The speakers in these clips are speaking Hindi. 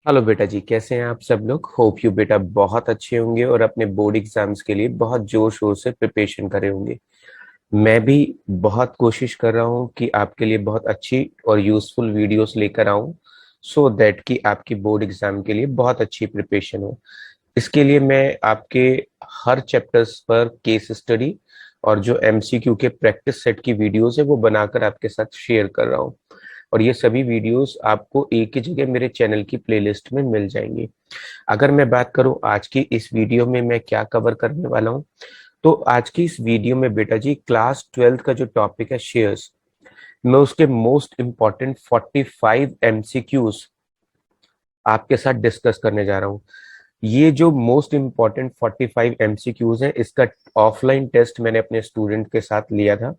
हेलो बेटा जी, कैसे हैं आप सब लोग। होप यू बेटा बहुत अच्छे होंगे और अपने बोर्ड एग्जाम्स के लिए बहुत जोर शोर से प्रिपरेशन करे होंगे। मैं भी बहुत कोशिश कर रहा हूँ कि आपके लिए बहुत अच्छी और यूजफुल वीडियोस लेकर आऊं, सो दैट कि आपकी बोर्ड एग्जाम के लिए बहुत अच्छी प्रिपरेशन हो। इसके लिए मैं आपके हर चैप्टर्स पर केस स्टडी और जो एमसीक्यू के प्रैक्टिस सेट की वीडियोस है वो बनाकर आपके साथ शेयर कर रहा हूँ। और ये सभी वीडियोस आपको एक ही जगह मेरे चैनल की प्लेलिस्ट में मिल जाएंगी। अगर मैं बात करूं आज की इस वीडियो में मैं क्या कवर करने वाला हूं, तो आज की इस वीडियो में बेटा जी क्लास 12th का जो टॉपिक है शेयर्स, मैं उसके मोस्ट इंपॉर्टेंट 45 एमसीक्यूज आपके साथ डिस्कस करने जा रहा हूं। ये जो मोस्ट इंपॉर्टेंट 45 एमसीक्यूज हैं, इसका ऑफलाइन टेस्ट मैंने अपने स्टूडेंट के साथ लिया था।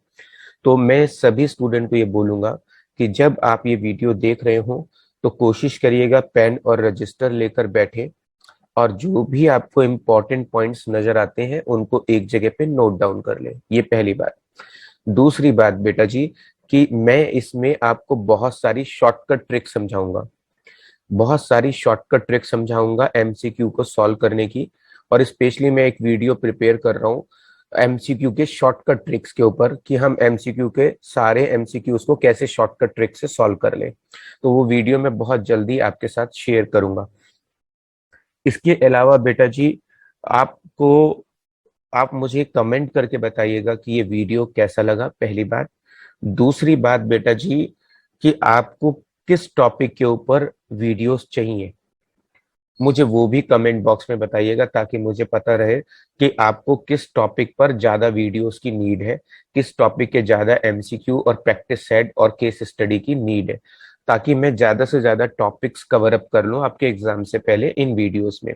तो मैं सभी स्टूडेंट को ये बोलूंगा कि जब आप ये वीडियो देख रहे हो तो कोशिश करिएगा पेन और रजिस्टर लेकर बैठे और जो भी आपको इम्पोर्टेंट पॉइंट्स नजर आते हैं उनको एक जगह पे नोट डाउन कर ले। ये पहली बात। दूसरी बात बेटा जी, कि मैं इसमें आपको बहुत सारी शॉर्टकट ट्रिक समझाऊंगा, बहुत सारी शॉर्टकट ट्रिक समझाऊंगा एमसीक्यू को सॉल्व करने की। और स्पेशली मैं एक वीडियो प्रिपेयर कर रहा हूँ एमसीक्यू के शॉर्टकट ट्रिक्स के ऊपर, कि हम एमसीक्यू के सारे एमसीक्यूज को कैसे शॉर्टकट ट्रिक से सॉल्व कर लें। तो वो वीडियो मैं बहुत जल्दी आपके साथ शेयर करूंगा। इसके अलावा बेटा जी, आपको आप मुझे कमेंट करके बताइएगा कि ये वीडियो कैसा लगा, पहली बात। दूसरी बात बेटा जी, कि आपको किस टॉपिक के ऊपर वीडियोस चाहिए, मुझे वो भी कमेंट बॉक्स में बताइएगा ताकि मुझे पता रहे कि आपको किस टॉपिक पर ज्यादा वीडियोस की नीड है, किस टॉपिक के ज्यादा एमसीक्यू और प्रैक्टिस सेट और केस स्टडी की नीड है, ताकि मैं ज्यादा से ज्यादा टॉपिक्स कवर अप कर लूं आपके एग्जाम से पहले इन वीडियोस में।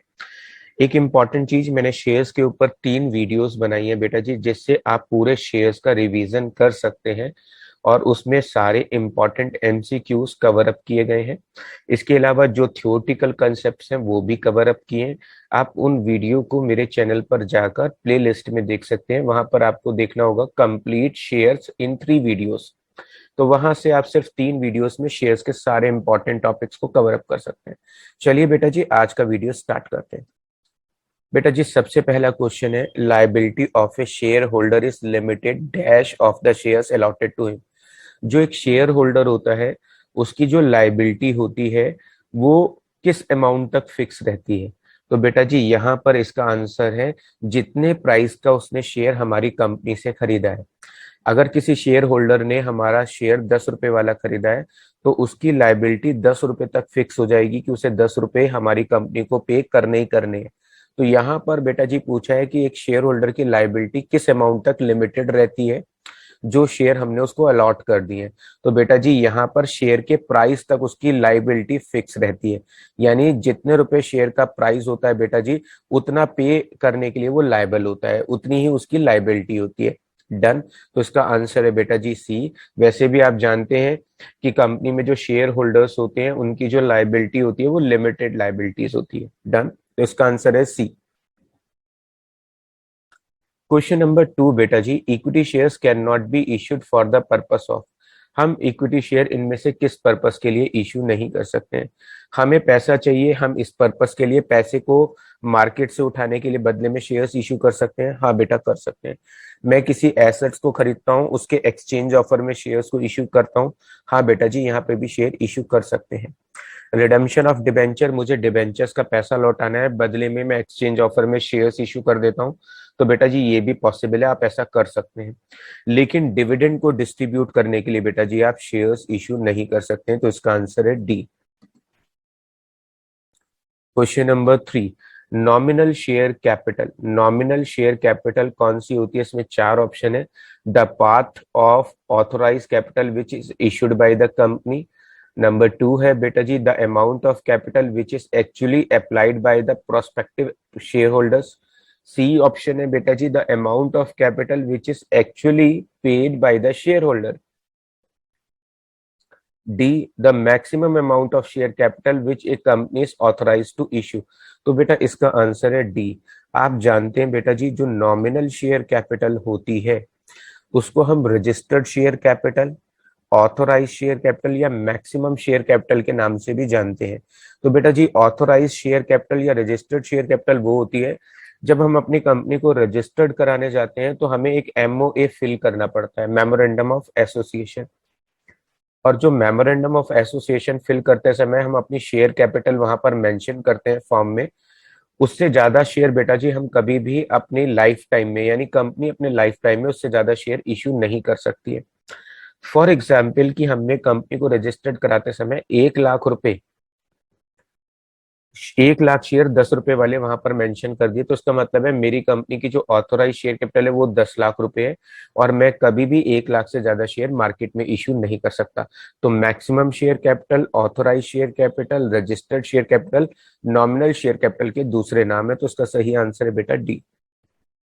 एक इम्पॉर्टेंट चीज, मैंने शेयर्स के ऊपर 3 वीडियोस बनाई है बेटा जी, जिससे आप पूरे शेयर्स का रिवीजन कर सकते हैं और उसमें सारे इंपॉर्टेंट एमसीक्यूज कवर अप किए गए हैं। इसके अलावा जो थ्योरेटिकल कंसेप्ट्स हैं वो भी कवर अप किए हैं। आप उन वीडियो को मेरे चैनल पर जाकर प्लेलिस्ट में देख सकते हैं, वहां पर आपको देखना होगा कंप्लीट शेयर्स इन 3 वीडियोस। तो वहां से आप सिर्फ 3 वीडियोस में शेयर्स के सारे इंपॉर्टेंट टॉपिक्स को कवर अप कर सकते हैं। चलिए बेटा जी, आज का वीडियो स्टार्ट करते हैं। बेटा जी, सबसे पहला क्वेश्चन है, liability of a share holder is limited dash of the shares allotted to him. जो एक शेयर होल्डर होता है उसकी जो लाइबिलिटी होती है वो किस अमाउंट तक फिक्स रहती है। तो बेटा जी यहाँ पर इसका आंसर है जितने प्राइस का उसने शेयर हमारी कंपनी से खरीदा है। अगर किसी शेयर होल्डर ने हमारा शेयर 10 रुपए वाला खरीदा है तो उसकी लाइबिलिटी 10 रुपए तक फिक्स हो जाएगी कि उसे 10 रुपए हमारी कंपनी को पे करने ही करने हैं। तो यहाँ पर बेटा जी पूछा है कि एक शेयर होल्डर की लाइबिलिटी किस अमाउंट तक लिमिटेड रहती है जो शेयर हमने उसको अलॉट कर दिए। तो बेटा जी यहाँ पर शेयर के प्राइस तक उसकी लाइबिलिटी फिक्स रहती है, यानी जितने रुपए शेयर का प्राइस होता है बेटा जी उतना पे करने के लिए वो लाइबल होता है, उतनी ही उसकी लाइबिलिटी होती है। डन। तो इसका आंसर है बेटा जी सी। वैसे भी आप जानते हैं कि कंपनी में जो शेयर होल्डर्स होते हैं उनकी जो लाइबिलिटी होती है वो लिमिटेड लाइबिलिटीज होती है। डन। तो इसका आंसर है सी। क्वेश्चन नंबर 2 बेटा जी, equity shares can not be issued for the purpose of. हम इक्विटी शेयर इनमें से किस पर्पस के लिए इश्यू नहीं कर सकते हैं। हमें पैसा चाहिए, हम इस पर्पस के लिए पैसे को मार्केट से उठाने के लिए बदले में शेयर्स इश्यू कर सकते हैं। हाँ बेटा, कर सकते हैं। मैं किसी एसेट्स को खरीदता हूँ, उसके एक्सचेंज ऑफर में शेयर्स को इश्यू करता हूँ। हाँ बेटा जी, यहाँ पे भी शेयर इश्यू कर सकते हैं। रिडेम्पशन ऑफ डिबेंचर, मुझे डिबेंचर्स का पैसा लौटाना है, बदले में मैं एक्सचेंज ऑफर में शेयर्स इशू कर देता हूं। तो बेटा जी ये भी पॉसिबल है, आप ऐसा कर सकते हैं। लेकिन डिविडेंड को डिस्ट्रीब्यूट करने के लिए बेटा जी आप शेयर्स इशू नहीं कर सकते हैं। तो इसका आंसर है D. Question number 3, nominal share capital. Nominal share capital कौन सी होती है, इसमें 4 ऑप्शन है। The part of authorise capital which is issued by the company. Number 2 है बेटा जी the amount of capital which is actually applied by the prospective share holders. C option है बेटा जी the amount of capital which is actually paid by the share holder. D, the maximum amount of share capital which a company is authorise to issue. तो बेटा इसका आंसर है डी। आप जानते हैं बेटा जी जो नॉमिनल शेयर कैपिटल होती है उसको हम registered share capital, authorise share capital या मैक्सिमम शेयर कैपिटल के नाम से भी जानते हैं। तो बेटा जी ऑथोराइज शेयर कैपिटल या रजिस्टर्ड शेयर कैपिटल वो होती है जब हम अपनी कंपनी को रजिस्टर्ड कराने जाते हैं तो हमें एक एमओए फिल करना पड़ता है, मेमोरेंडम ऑफ एसोसिएशन। और जो मेमोरेंडम ऑफ एसोसिएशन फिल करते समय हम अपनी शेयर कैपिटल वहां पर मेंशन करते हैं फॉर्म में, उससे ज्यादा शेयर बेटा जी हम कभी भी अपनी लाइफ टाइम में, यानी कंपनी अपने लाइफ टाइम में उससे ज्यादा शेयर इश्यू नहीं कर सकती है। फॉर एग्जाम्पल कि हमने कंपनी को रजिस्टर्ड कराते समय 1 लाख रुपए, 1 लाख शेयर 10 रुपए वाले वहां पर मेंशन कर दिए, तो इसका मतलब है मेरी कंपनी की जो ऑथोराइज शेयर कैपिटल है वो 10 लाख रुपए है और मैं कभी भी 1 लाख से ज्यादा शेयर मार्केट में इश्यू नहीं कर सकता। तो maximum share capital, authorise share capital, registered share capital nominal share capital के दूसरे नाम है, तो उसका सही आंसर है बेटा डी।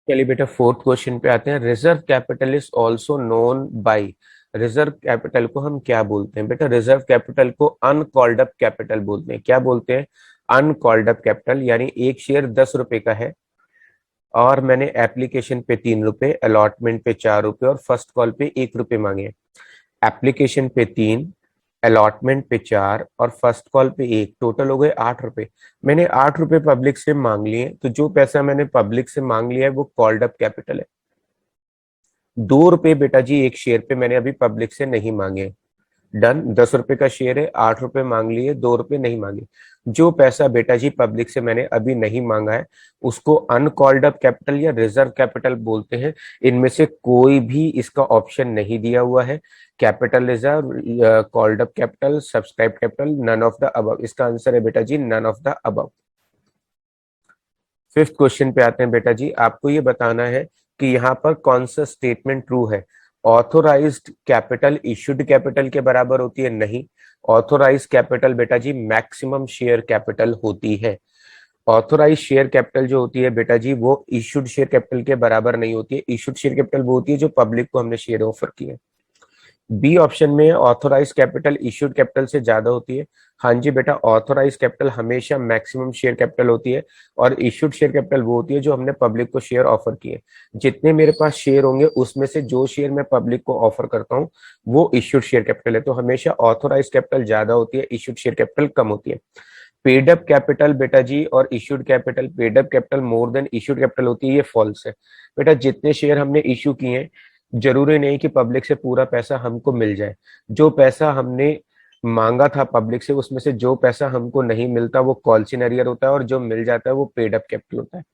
चलिए बेटा फोर्थ क्वेश्चन पे आते हैं। Reserve capital is also known by, reserve capital को हम क्या बोलते हैं बेटा? रिजर्व कैपिटल को अनकॉल्ड अप कैपिटल बोलते हैं। क्या बोलते हैं? Uncalled up capital. यानी एक शेयर 10 रुपए का है और मैंने एप्लीकेशन पे 3 रुपए, अलॉटमेंट पे 4 रुपए और फर्स्ट कॉल पे 1 रुपए मांगे। एप्लीकेशन पे 3, अलॉटमेंट पे 4 और फर्स्ट कॉल पे 1, टोटल हो गए 8 रुपए। मैंने 8 रुपए पब्लिक से मांग लिए, तो जो पैसा मैंने पब्लिक से मांग लिया है वो कॉल्ड अप कैपिटल है। 2 रुपए बेटा जी एक शेयर पे मैंने अभी पब्लिक से नहीं मांगे। डन। 10 रुपए का शेयर है, 8 रुपए मांग लिए, 2 रुपए नहीं मांगे। जो पैसा बेटा जी पब्लिक से मैंने अभी नहीं मांगा है उसको अनकॉल्ड अप कैपिटल या रिजर्व कैपिटल बोलते हैं। इनमें से कोई भी इसका ऑप्शन नहीं दिया हुआ है। Capital reserve, called up capital, subscribe capital, none of the above. इसका आंसर है बेटा जी none of the above. Fifth question पे आते हैं बेटा जी। आपको ये बताना है कि यहाँ पर कौन सा स्टेटमेंट ट्रू है। ऑथोराइज्ड कैपिटल इश्यूड कैपिटल के बराबर होती है? नहीं। ऑथोराइज कैपिटल बेटा जी मैक्सिमम शेयर कैपिटल होती है। ऑथोराइज शेयर कैपिटल जो होती है बेटा जी वो इश्यूड शेयर कैपिटल के बराबर नहीं होती है। इश्यूड शेयर कैपिटल वो होती है जो पब्लिक को हमने शेयर ऑफर किए। बी ऑप्शन में ऑथोराइज कैपिटल इश्यूड कैपिटल से ज्यादा होती है। हाँ जी बेटा, ऑथोराइज कैपिटल हमेशा मैक्सिमम शेयर कैपिटल होती है और इश्यूड शेयर कैपिटल वो होती है जो हमने पब्लिक को शेयर ऑफर किए। जितने मेरे पास शेयर होंगे उसमें से जो शेयर मैं पब्लिक को ऑफर करता हूँ वो इश्यूड शेयर कैपिटल है। तो हमेशा ऑथोराइज कैपिटल ज्यादा होती है, इश्यूड शेयर कैपिटल कम होती है। पेड अप कैपिटल बेटा जी और issued capital, paid up capital more than issued capital होती है, ये फॉल्स है। बेटा जितने शेयर हमने इश्यू किए हैं जरूरी नहीं कि पब्लिक से पूरा पैसा हमको मिल जाए। जो पैसा हमने मांगा था पब्लिक से उसमें से जो पैसा हमको नहीं मिलता वो कॉल सिनेरियर होता है और जो मिल जाता है वो पेड अप कैपिटल होता है।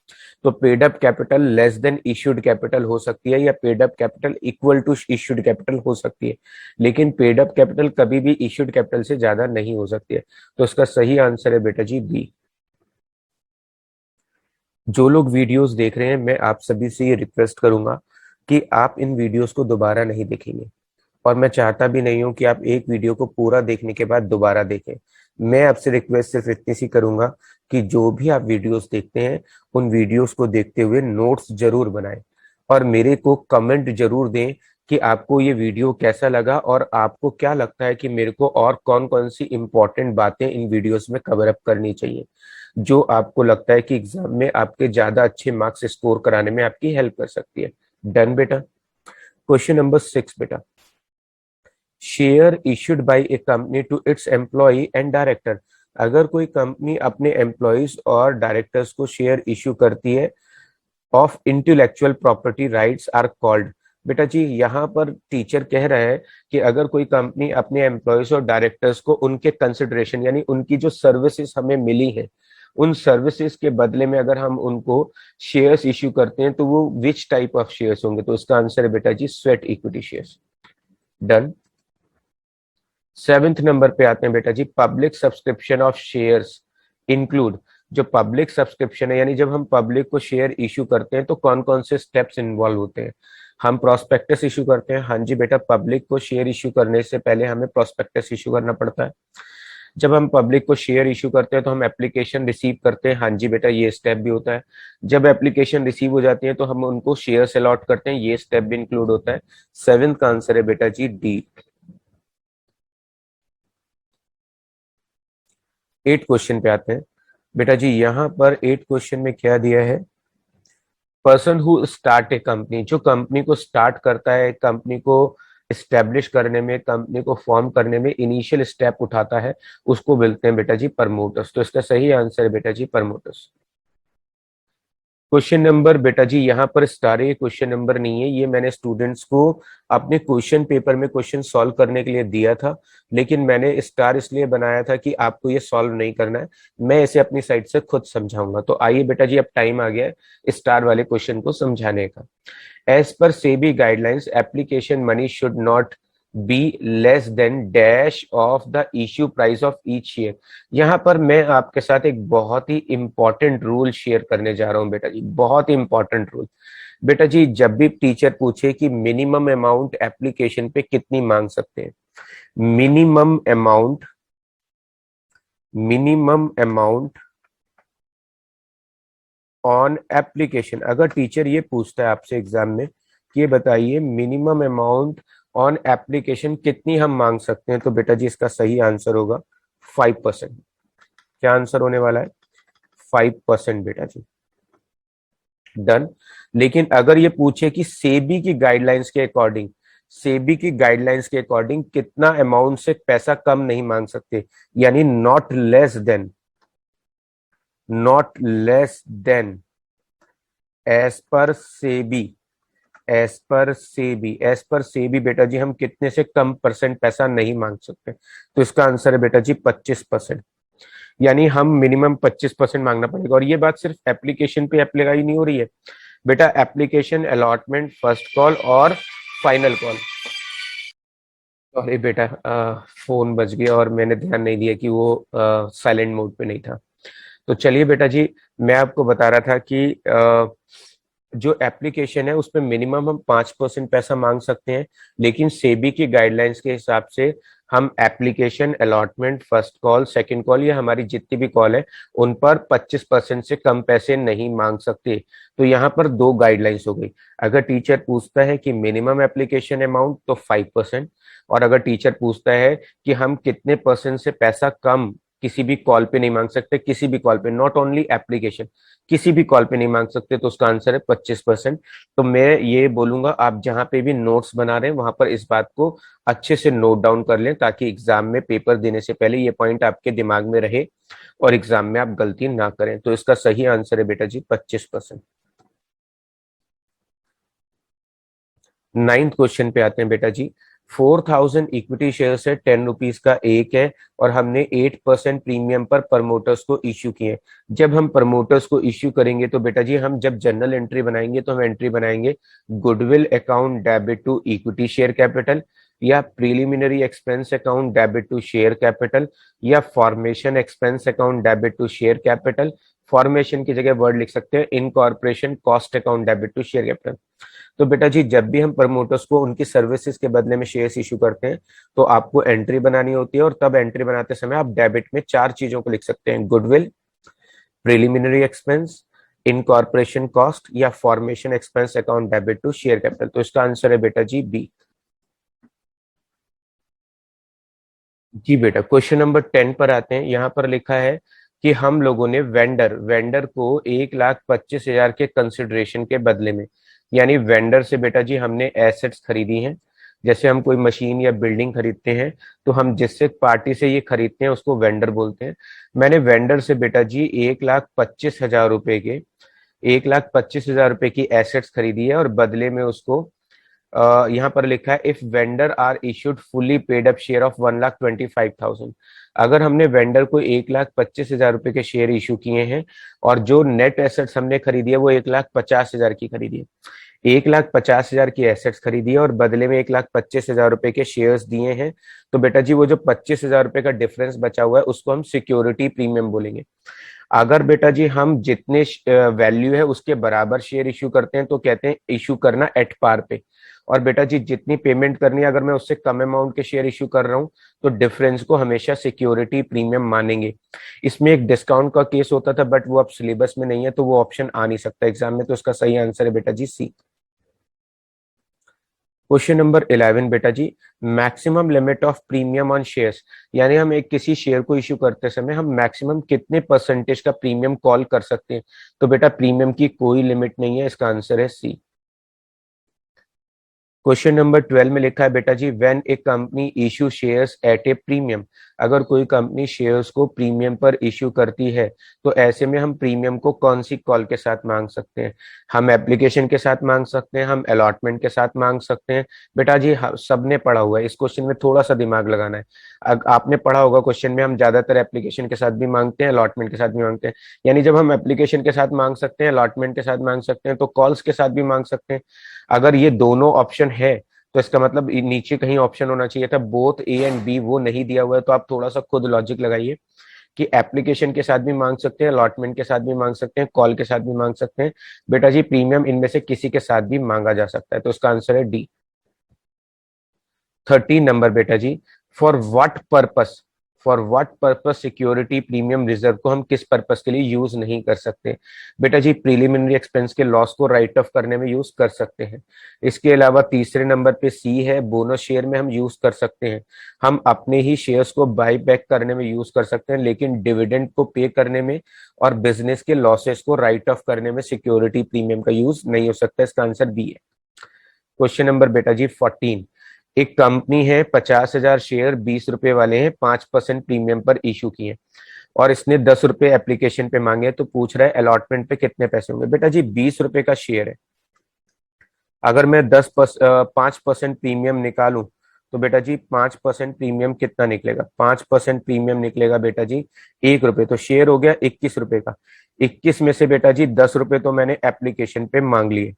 तो paid up capital less than issued capital हो सकती है या paid up capital equal to issued capital हो सकती है, लेकिन पेड अप कैपिटल कभी भी इश्यूड कैपिटल से ज्यादा नहीं हो सकती है। तो इसका सही आंसर है बेटा जी बी। जो लोग वीडियोस देख रहे हैं मैं आप सभी से ये रिक्वेस्ट करूंगा कि आप इन वीडियोस को दोबारा नहीं देखेंगे और मैं चाहता भी नहीं हूं कि आप एक वीडियो को पूरा देखने के बाद दोबारा देखें। मैं आपसे रिक्वेस्ट सिर्फ इतनी सी करूंगा कि जो भी आप वीडियोस देखते हैं उन वीडियोस को देखते हुए नोट्स जरूर बनाएं और मेरे को कमेंट जरूर दें कि आपको ये वीडियो कैसा लगा और आपको क्या लगता है कि मेरे को और कौन कौन सी इंपॉर्टेंट बातें इन वीडियोस में कवर अप करनी चाहिए, जो आपको लगता है कि एग्जाम में आपके ज्यादा अच्छे मार्क्स स्कोर कराने में आपकी हेल्प कर सकती है। डन बेटा। क्वेश्चन नंबर 6 बेटा। Share issued by a company to its employ and director. अगर कोई कंपनी अपने एम्प्लॉयज और डायरेक्टर्स को शेयर इश्यू करती है of intellectual property rights are called. बेटा जी यहाँ पर टीचर कह रहे हैं कि अगर कोई कंपनी अपने एम्प्लॉयज और डायरेक्टर्स को उनके कंसिडरेशन यानी उनकी जो सर्विसेज हमें मिली है उन सर्विसेज के बदले में अगर हम उनको शेयर्स इश्यू करते हैं तो वो विच टाइप ऑफ शेयर्स होंगे? तो इसका आंसर है बेटा जी sweat equity shares. Done. 7th number पे आते हैं बेटा जी। Public subscription of shares include. जो पब्लिक सब्सक्रिप्शन है यानी जब हम पब्लिक को शेयर इश्यू करते हैं तो कौन कौन से स्टेप्स इन्वॉल्व होते हैं? हम प्रोस्पेक्टस इश्यू करते हैं। हाँ जी बेटा, पब्लिक को शेयर इश्यू करने से पहले हमें प्रोस्पेक्टस इश्यू करना पड़ता है। जब हम पब्लिक को शेयर इश्यू करते हैं तो हम एप्लीकेशन रिसीव करते हैं। हाँ जी बेटा, ये स्टेप भी होता है। जब एप्लीकेशन रिसीव हो जाती है तो हम उनको शेयर्स अलॉट करते हैं, ये स्टेप भी इंक्लूड होता है। 7th का आंसर है बेटा जी डी। 8 क्वेश्चन पे आते हैं बेटा जी। यहाँ पर 8 क्वेश्चन में क्या दिया है? Person who start A company, जो कंपनी को स्टार्ट करता है, कंपनी को एस्टेब्लिश करने में, कंपनी को फॉर्म करने में इनिशियल स्टेप उठाता है, उसको बोलते हैं बेटा जी प्रमोटर्स। तो इसका सही आंसर है बेटा जी प्रमोटर्स। क्वेश्चन नंबर बेटा जी यहाँ पर स्टार है, ये क्वेश्चन नंबर नहीं है, ये मैंने स्टूडेंट्स को अपने क्वेश्चन पेपर में क्वेश्चन सॉल्व करने के लिए दिया था, लेकिन मैंने स्टार इसलिए बनाया था कि आपको ये सॉल्व नहीं करना है, मैं इसे अपनी साइड से खुद समझाऊंगा। तो आइए बेटा जी, अब टाइम आ गया है स्टार वाले क्वेश्चन को समझाने का। As per SEBI guidelines application money should not be less than dash of the issue price of each share. यहाँ पर मैं आपके साथ एक बहुत ही इंपॉर्टेंट रूल शेयर करने जा रहा हूं बेटा जी, बहुत ही इंपॉर्टेंट रूल। बेटा जी जब भी टीचर पूछे कि मिनिमम अमाउंट एप्लीकेशन पे कितनी मांग सकते हैं, मिनिमम अमाउंट ऑन एप्लीकेशन, अगर टीचर ये पूछता है आपसे एग्जाम में कि ये बताइए मिनिमम अमाउंट ऑन एप्लीकेशन कितनी हम मांग सकते हैं, तो बेटा जी इसका सही आंसर होगा 5%। क्या आंसर होने वाला है? 5% बेटा जी। डन। लेकिन अगर ये पूछे कि सेबी की गाइडलाइंस के अकॉर्डिंग, सेबी की गाइडलाइंस के अकॉर्डिंग कितना अमाउंट से पैसा कम नहीं मांग सकते, यानी not less than as per SEBI, as per SEBI बेटा जी हम कितने से कम परसेंट पैसा नहीं मांग सकते, तो इसका आंसर है बेटा जी 25%। यानी हम मिनिमम 25% मांगना पड़ेगा। और ये बात सिर्फ एप्लीकेशन पे अप्लाई नहीं हो रही है बेटा, एप्लीकेशन, अलॉटमेंट, फर्स्ट कॉल और फाइनल कॉल। सॉरी बेटा, फोन बज गया और मैंने ध्यान नहीं दिया कि वो साइलेंट मोड पे नहीं था। तो चलिए बेटा जी, मैं आपको बता रहा था कि जो एप्लीकेशन है उसपे मिनिमम हम 5% पैसा मांग सकते हैं, लेकिन सेबी की गाइडलाइंस के हिसाब से हम application, allotment, first call, second call या हमारी जितनी भी कॉल है उन पर 25% से कम पैसे नहीं मांग सकते। तो यहाँ पर दो गाइडलाइंस हो गई। अगर टीचर पूछता है कि मिनिमम एप्लीकेशन अमाउंट तो 5%, और अगर टीचर पूछता है कि हम कितने परसेंट से पैसा कम किसी भी कॉल पे नहीं मांग सकते, किसी भी कॉल पे, नॉट ओनली एप्लीकेशन, किसी भी कॉल पे नहीं मांग सकते, तो उसका आंसर है 25%। तो मैं ये बोलूंगा आप जहां पे भी नोट्स बना रहे हैं वहां पर इस बात को अच्छे से नोट डाउन कर लें, ताकि एग्जाम में पेपर देने से पहले ये पॉइंट आपके दिमाग में रहे और एग्जाम में आप गलती ना करें। तो इसका सही आंसर है बेटा जी 25%। नाइन्थ क्वेश्चन पे आते हैं बेटा जी। 4,000 इक्विटी शेयर है, 10 रुपीज का एक है, और हमने 8% प्रीमियम पर प्रमोटर्स को इश्यू किए। जब हम प्रमोटर्स को इश्यू करेंगे तो बेटा जी हम जब जनरल एंट्री बनाएंगे तो हम एंट्री बनाएंगे goodwill account debit to equity share capital, या preliminary expense account debit to share capital, या formation expense account debit to share capital. Formation की जगह वर्ड लिख सकते हैं incorporation cost account debit to share capital. तो बेटा जी जब भी हम प्रमोटर्स को उनकी सर्विसेज के बदले में शेयर्स इशू करते हैं तो आपको एंट्री बनानी होती है, और तब एंट्री बनाते समय आप डेबिट में चार चीजों को लिख सकते हैं: goodwill, preliminary expense, incorporation cost, या formation expense account debit to share capital. तो इसका आंसर है बेटा जी बी। जी बेटा, क्वेश्चन नंबर 10 पर आते हैं। यहाँ पर लिखा है कि हम लोगों ने वेंडर वेंडर को 1,25,000 के कंसिडरेशन के बदले में, यानी वेंडर से बेटा जी हमने एसेट्स खरीदी हैं। जैसे हम कोई मशीन या बिल्डिंग खरीदते हैं तो हम जिससे पार्टी से ये खरीदते हैं उसको वेंडर बोलते हैं। मैंने वेंडर से बेटा जी 1,25,000 रुपए के 1,25,000 रुपए की एसेट्स खरीदी है, और बदले में उसको यहाँ पर लिखा है if vendor are issued fully paid up share of 1,25,000। अगर हमने वेंडर को 1,25,000 रुपए के शेयर इशू किए हैं और जो नेट एसेट्स हमने खरीदी है वो 1,50,000 की खरीदी है, 1,50,000 की एसेट्स खरीदी है और बदले में 1,25,000 रुपए के शेयर्स दिए हैं, तो बेटा जी वो जो 25,000 रुपए का डिफरेंस बचा हुआ है उसको हम सिक्योरिटी प्रीमियम बोलेंगे। अगर बेटा जी हम जितने वैल्यू है उसके बराबर शेयर इशू करते हैं तो कहते हैं इशू करना एट पार पे। और बेटा जी जितनी पेमेंट करनी है अगर मैं उससे कम अमाउंट के शेयर इशू कर रहा हूं तो डिफरेंस को हमेशा सिक्योरिटी प्रीमियम मानेंगे। इसमें एक डिस्काउंट का केस होता था बट वो अब सिलेबस में नहीं है तो वो ऑप्शन आ नहीं सकता एग्जाम में, तो इसका सही आंसर है बेटा जी सी। क्वेश्चन नंबर 11 बेटा जी, maximum limit of premium on shares, यानी हम एक किसी शेयर को इश्यू करते समय हम मैक्सिमम कितने परसेंटेज का प्रीमियम कॉल कर सकते हैं, तो बेटा प्रीमियम की कोई लिमिट नहीं है, इसका आंसर है सी। क्वेश्चन नंबर 12 में लिखा है बेटा जी, when a company issue shares at a premium, अगर कोई कंपनी शेयर्स को प्रीमियम पर इशू करती है तो ऐसे में हम प्रीमियम को कौन सी कॉल के साथ मांग सकते हैं? हम एप्लीकेशन के साथ मांग सकते हैं, हम अलॉटमेंट के साथ मांग सकते हैं। बेटा जी सबने पढ़ा हुआ है, इस क्वेश्चन में थोड़ा सा दिमाग लगाना है। आपने पढ़ा होगा क्वेश्चन में हम ज्यादातर एप्लीकेशन के साथ भी मांगते हैं, अलॉटमेंट के साथ भी मांगते हैं। यानी जब हम एप्लीकेशन के साथ मांग सकते हैं, अलॉटमेंट के साथ मांग सकते हैं, तो कॉल्स के साथ भी मांग सकते हैं। अगर ये दोनों ऑप्शन है तो इसका मतलब नीचे कहीं ऑप्शन होना चाहिए था बोथ ए एंड बी, वो नहीं दिया हुआ है। तो आप थोड़ा सा खुद लॉजिक लगाइए कि एप्लीकेशन के साथ भी मांग सकते हैं, अलॉटमेंट के साथ भी मांग सकते हैं, कॉल के साथ भी मांग सकते हैं। बेटा जी प्रीमियम इनमें से किसी के साथ भी मांगा जा सकता है, तो इसका आंसर है डी। 13 नंबर बेटा जी, for what purpose, for what purpose security premium reserve को हम किस पर्पस के लिए यूज नहीं कर सकते? बेटा जी प्रीलिमिनरी एक्सपेंस के लॉस को राइट ऑफ करने में यूज कर सकते हैं। इसके अलावा तीसरे नंबर पे सी है, बोनस शेयर में हम यूज कर सकते हैं। हम अपने ही शेयर्स को बाई बैक करने में यूज कर सकते हैं, लेकिन डिविडेंड को पे करने में और बिजनेस के लॉसेस को राइट ऑफ करने में सिक्योरिटी प्रीमियम का यूज नहीं हो सकता। इसका आंसर बी है। क्वेश्चन नंबर बेटा जी 14, एक कंपनी है, 50,000 शेयर 20 रुपए वाले हैं, 5% प्रीमियम पर इशू किए और इसने 10 रुपए एप्लीकेशन पे मांगे, तो पूछ रहा है अलॉटमेंट पे कितने पैसे होंगे? बेटा जी 20 रुपए का शेयर है, अगर मैं 5% प्रीमियम निकालूं तो बेटा जी 5% प्रीमियम कितना निकलेगा? 5% प्रीमियम निकलेगा बेटा जी 1 रुपए, तो शेयर हो गया 21 रुपए का। 21 में से बेटा जी 10 रुपए तो मैंने एप्लीकेशन पे मांग लिए।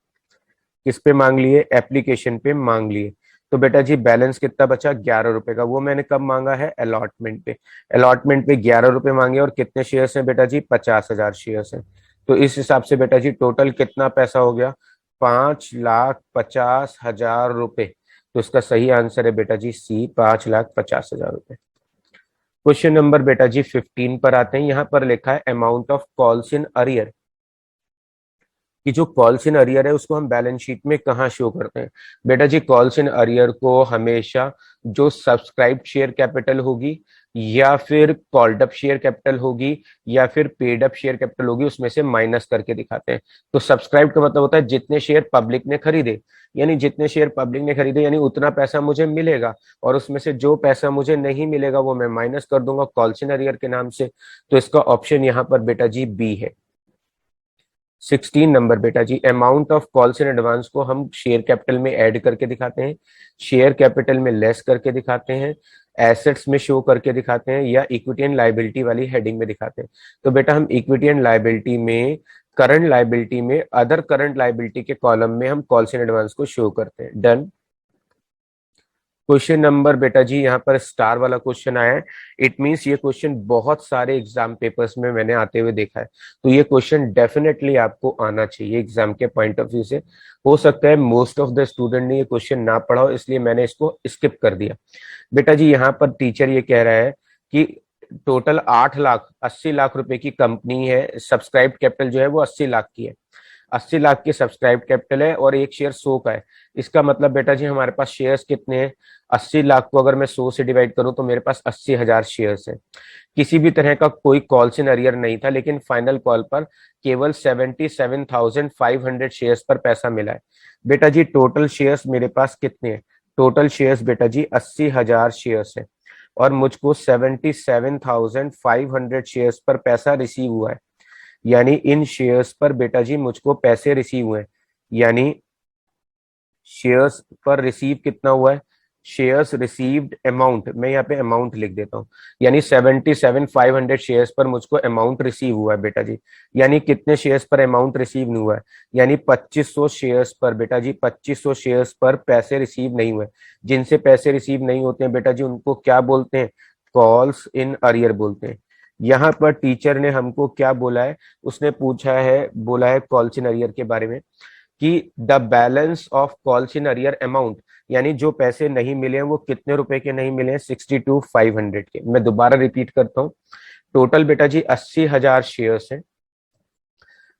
किस पे मांग लिए? एप्लीकेशन पे मांग लिए। तो बेटा जी बैलेंस कितना बचा? 11 रुपए का, वो मैंने कब मांगा है? अलॉटमेंट पे। अलॉटमेंट पे 11 रुपए मांगे और कितने शेयर्स हैं बेटा जी? 50,000 शेयर्स हैं। तो इस हिसाब से बेटा जी टोटल कितना पैसा हो गया? 5,50,000 रुपए। तो इसका सही आंसर है बेटा जी सी, 5,50,000 रुपए। क्वेश्चन नंबर बेटा जी 15 पर आते हैं। यहाँ पर लिखा है amount of calls in arrear, कि जो कॉल्स इन अरियर है उसको हम बैलेंस शीट में कहाँ शो करते हैं? बेटा जी कॉल्स इन अरियर को हमेशा जो सब्सक्राइब शेयर कैपिटल होगी या फिर कॉल्ड अप शेयर कैपिटल होगी या फिर पेड अप शेयर कैपिटल होगी उसमें से माइनस करके दिखाते हैं। तो सब्सक्राइब का मतलब होता है जितने शेयर पब्लिक ने खरीदे, यानी जितने शेयर पब्लिक ने खरीदे यानी उतना पैसा मुझे मिलेगा, और उसमें से जो पैसा मुझे नहीं मिलेगा वो मैं माइनस कर दूंगा कॉल्स इन अरियर के नाम से। तो इसका ऑप्शन यहाँ पर बेटा जी बी है। 16 नंबर बेटा जी, amount of calls in advance को हम शेयर कैपिटल में ऐड करके दिखाते हैं, शेयर कैपिटल में लेस करके दिखाते हैं, एसेट्स में शो करके दिखाते हैं, या इक्विटी एंड लायबिलिटी वाली हेडिंग में दिखाते हैं। तो बेटा हम इक्विटी एंड लायबिलिटी में, करंट लायबिलिटी में, अदर करंट लायबिलिटी के कॉलम में हम कॉल्स इन एडवांस को शो करते हैं। डन। क्वेश्चन नंबर बेटा जी यहाँ पर स्टार वाला क्वेश्चन आया है, इट मींस ये क्वेश्चन बहुत सारे एग्जाम पेपर्स में मैंने आते हुए देखा है, तो ये क्वेश्चन डेफिनेटली आपको आना चाहिए एग्जाम के पॉइंट ऑफ व्यू से। हो सकता है मोस्ट ऑफ द स्टूडेंट ने ये क्वेश्चन ना पढ़ा हो, इसलिए मैंने इसको स्किप कर दिया। बेटा जी यहाँ पर टीचर ये कह रहा है कि टोटल 8,80,00,000 रुपए की कंपनी है, सब्सक्राइब कैपिटल जो है वो 80 लाख की है, 80 लाख की सब्सक्राइब कैपिटल है और एक शेयर 100 का है। इसका मतलब बेटा जी हमारे पास शेयर्स कितने हैं? 80 लाख को अगर मैं 100 से डिवाइड करूं तो मेरे पास 80,000 शेयर्स है। किसी भी तरह का कोई कॉल्स इन अरियर नहीं था, लेकिन फाइनल कॉल पर केवल 77,500 शेयर्स पर पैसा मिला है। बेटा जी टोटल शेयर्स मेरे पास कितने हैं? टोटल शेयर्स बेटा जी 80,000 शेयर्स है और मुझको 77,500 शेयर्स पर पैसा रिसीव हुआ है, यानी इन शेयर्स पर बेटा जी मुझको पैसे रिसीव हुए हैं। यानी शेयर्स पर रिसीव कितना हुआ है? शेयर्स रिसीव्ड अमाउंट, मैं यहाँ पे अमाउंट लिख देता हूँ, यानी 77,500 शेयर्स पर मुझको अमाउंट रिसीव हुआ है बेटा जी। यानी कितने शेयर्स पर अमाउंट रिसीव नहीं हुआ है? यानी 2500 शेयर्स पर बेटा जी, 2500 शेयर्स पर पैसे रिसीव नहीं हुए। जिनसे पैसे रिसीव नहीं होते हैं बेटा जी उनको क्या बोलते हैं? कॉल्स इन अरियर बोलते हैं। यहाँ पर टीचर ने हमको क्या बोला है? उसने पूछा है, बोला है कॉल्स इन अरियर के बारे में कि the balance of calls in arrear amount, यानी जो पैसे नहीं मिले हैं वो कितने रुपए के नहीं मिले हैं? 62,500 के। मैं दोबारा रिपीट करता हूँ, टोटल बेटा जी 80,000 शेयर्स हैं,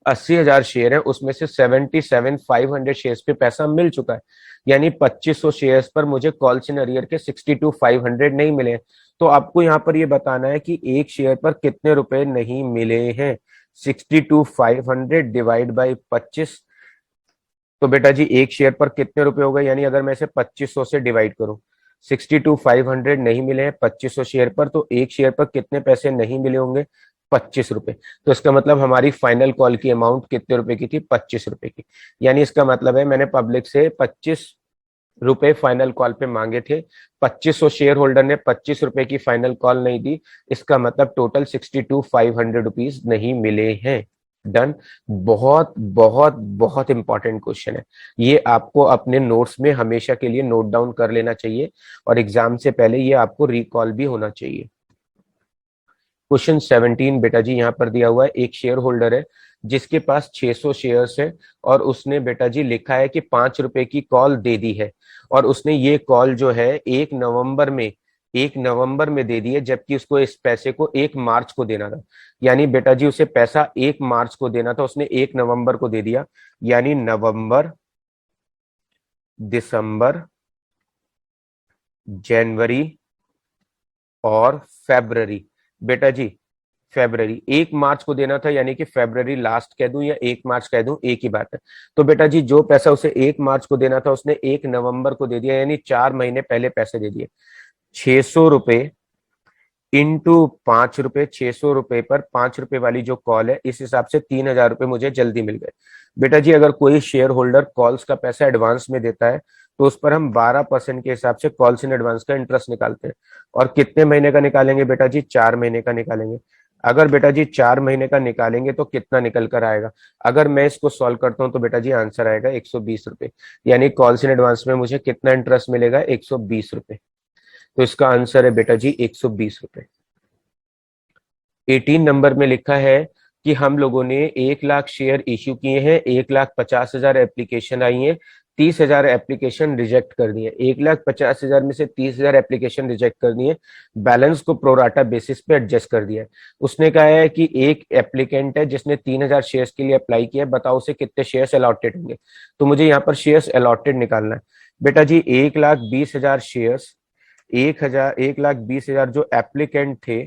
80,000 शेयर है, उसमें से 77,500 शेयर्स पे पैसा मिल चुका है, यानी 2500 शेयर्स पर मुझे कॉल्स इन अरियर के 62,500 नहीं मिले हैं। तो आपको यहाँ पर ये बताना है कि एक शेयर पर कितने रुपए नहीं मिले हैं। 62,500 डिवाइड बाई 25, तो बेटा जी एक शेयर पर कितने रुपए हो गए, यानी अगर मैं इसे 2500 से डिवाइड करूं, 62,500 नहीं मिले हैं 2500 शेयर पर, तो एक शेयर पर कितने पैसे नहीं मिले होंगे, 25 रुपए। तो इसका मतलब हमारी फाइनल कॉल की अमाउंट कितने रुपए की थी, 25 रुपए की। यानी इसका मतलब है मैंने पब्लिक से 25 रुपए फाइनल कॉल पे मांगे थे, 2500 शेयर होल्डर ने 25 रुपए की फाइनल कॉल नहीं दी, इसका मतलब टोटल 62,500 रुपीज नहीं मिले हैं। डन। बहुत बहुत बहुत इंपॉर्टेंट क्वेश्चन है, ये आपको अपने नोट्स में हमेशा के लिए नोट डाउन कर लेना चाहिए और एग्जाम से पहले ये आपको रिकॉल भी होना चाहिए। क्वेश्चन 17 बेटा जी यहाँ पर दिया हुआ है, एक शेयर होल्डर है जिसके पास 600 शेयर्स है और उसने बेटा जी लिखा है कि 5 रुपए की कॉल दे दी है, और उसने ये कॉल जो है 1 नवंबर में दे दी है, जबकि उसको इस पैसे को 1 मार्च को देना था। यानी बेटा जी उसे पैसा 1 मार्च को देना था, उसने 1 नवंबर को दे दिया। यानी नवंबर, दिसंबर, जनवरी और फेब्रवरी। बेटा जी फेब्रवरी 1 मार्च को देना था, यानी कि फेब्रवरी लास्ट कह दूं या 1 मार्च कह दूं, एक ही बात है। तो बेटा जी जो पैसा उसे 1 मार्च को देना था उसने 1 नवंबर को दे दिया, यानी 4 महीने पहले पैसे दे दिए। 600 रुपए इंटू 5 रुपए, 600 रुपए पर 5 रुपए वाली जो कॉल है, इस हिसाब से 3,000 रुपए मुझे जल्दी मिल गए। बेटा जी अगर कोई शेयर होल्डर कॉल्स का पैसा एडवांस में देता है तो उस पर हम 12% के हिसाब से कॉल्स इन एडवांस का इंटरेस्ट निकालते हैं। और कितने महीने का निकालेंगे बेटा जी, 4 महीने का निकालेंगे। अगर बेटा जी 4 महीने का निकालेंगे तो कितना निकल कर आएगा, अगर मैं इसको सॉल्व करता हूं तो बेटा जी आंसर आएगा 120 रुपए। यानी कॉल्स इन एडवांस में मुझे कितना इंटरेस्ट मिलेगा, 120 रुपए। तो इसका आंसर है बेटा जी 120 रुपए। 18 नंबर में लिखा है कि हम लोगों ने 1 लाख शेयर इश्यू किए हैं, 1,50,000 एप्लीकेशन आई है, 30,000 एप्लीकेशन रिजेक्ट कर दिए। 1,50,000 में से 30,000 एप्लीकेशन रिजेक्ट कर दिए, बैलेंस को प्रोराटा बेसिस पे एडजस्ट कर दिया है। उसने कहा है कि एक एप्लीकेंट है जिसने 3,000 शेयर्स के लिए अप्लाई किया है, बताओ उसे कितने शेयर्स अलॉटेड होंगे। तो मुझे यहाँ पर शेयर्स अलॉटेड निकालना है। बेटा जी 1,20,000 शेयर्स, 1,20,000 जो एप्लीकेंट थे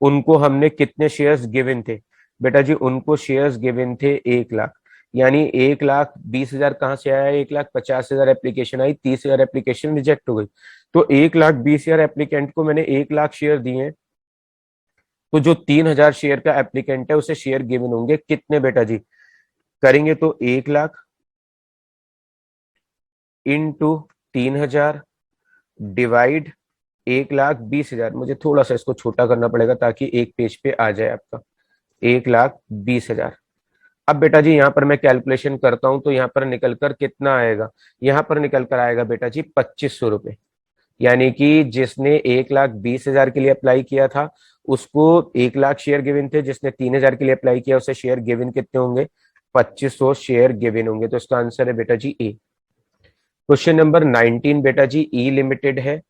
उनको हमने कितने शेयर्स गिवन थे, बेटा जी उनको शेयर्स गिवन थे 1 लाख। यानी 1,20,000 कहां से आया, 1,50,000 एप्लीकेशन आई, 30,000 एप्लीकेशन रिजेक्ट हो गई। तो 1,20,000 एप्लीकेंट को मैंने 1 लाख शेयर दिए, तो जो 3,000 शेयर का एप्लीकेंट है उसे शेयर गिवन होंगे कितने बेटा जी, करेंगे तो 1 लाख इंटू 3,000 डिवाइड 1,20,000। मुझे थोड़ा सा इसको छोटा करना पड़ेगा ताकि एक पेज पे आ जाए आपका, 1,20,000। अब बेटा जी यहां पर मैं कैलकुलेशन करता हूं तो यहां पर निकल कर कितना आएगा, यहां पर निकल कर आएगा बेटा जी 2,500 रुपए। यानी कि जिसने 1,20,000 के लिए अप्लाई किया था उसको 1 लाख शेयर गिवन थे, जिसने 3,000 के लिए अप्लाई किया उसे शेयर गिवन कितने होंगे, 2,500 शेयर गिवन होंगे। तो इसका आंसर है बेटा जी ए। क्वेश्चन नंबर 19 बेटा जी ई लिमिटेड है,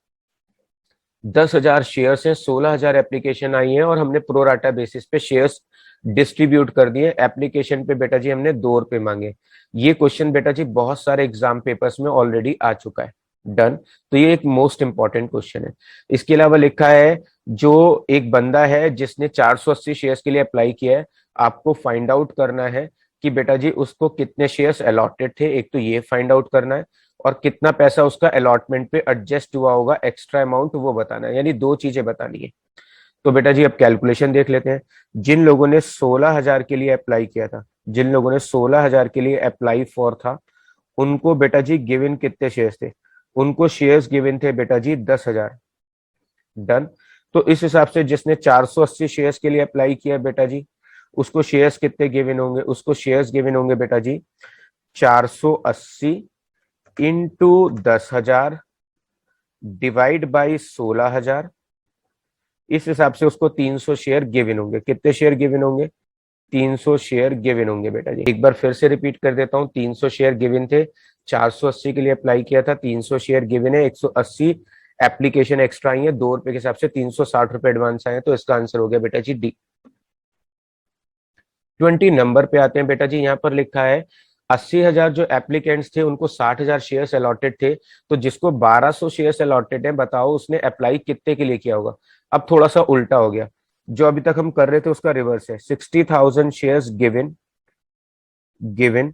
10,000 शेयर्स हैं, 16,000 एप्लीकेशन आई हैं और हमने प्रोराटा बेसिस पे शेयर्स डिस्ट्रीब्यूट कर दिए। एप्लीकेशन पे बेटा जी हमने 2 रुपए मांगे। ये क्वेश्चन बेटा जी बहुत सारे एग्जाम पेपर्स में ऑलरेडी आ चुका है। डन। तो ये एक मोस्ट इंपॉर्टेंट क्वेश्चन है। इसके अलावा लिखा है जो एक बंदा है जिसने 480 शेयर्स के लिए अप्लाई किया है, आपको फाइंड आउट करना है कि बेटा जी उसको कितने शेयर्स अलॉटेड थे, एक तो ये फाइंड आउट करना है, और कितना पैसा उसका अलॉटमेंट पे एडजस्ट हुआ होगा एक्स्ट्रा अमाउंट वो बताना है। यानी दो चीजें बतानी है। तो बेटा जी अब कैलकुलेशन देख लेते हैं। जिन लोगों ने 16,000 के लिए अप्लाई किया था, जिन लोगों ने 16,000 के लिए अप्लाई फॉर था, उनको बेटा जी गिवन कितने शेयर्स थे, उनको शेयर्स गिवन थे बेटा जी 10,000। डन। तो इस हिसाब से जिसने 480 शेयर्स के लिए अप्लाई किया बेटा जी, उसको शेयर्स कितने गिवन होंगे, उसको शेयर्स गिवन होंगे बेटा जी 480 इंटू 10,000 डिवाइड बाई 16,000। इस हिसाब से उसको 300 शेयर गिवन होंगे। कितने शेयर गिवन होंगे, 300 शेयर गिवन होंगे बेटा जी। एक बार फिर से रिपीट कर देता हूं, 300 शेयर गिवन थे, 480 के लिए अप्लाई किया था, 300 शेयर गिवन है, 180 एप्लीकेशन एक्स्ट्रा आई है, 2 रुपए के हिसाब से 360 रुपए एडवांस आए, तो इसका आंसर हो गया बेटा जी डी। 20 नंबर पे आते हैं बेटा जी। यहाँ पर लिखा है 80,000 जो एप्लीकेंट्स थे उनको 60,000 शेयर्स अलॉटेड थे, तो जिसको 1,200 शेयर्स अलॉटेड है, बताओ उसने अप्लाई कितने के लिए किया होगा। अब थोड़ा सा उल्टा हो गया, जो अभी तक हम कर रहे थे उसका रिवर्स है। 60,000 shares given, given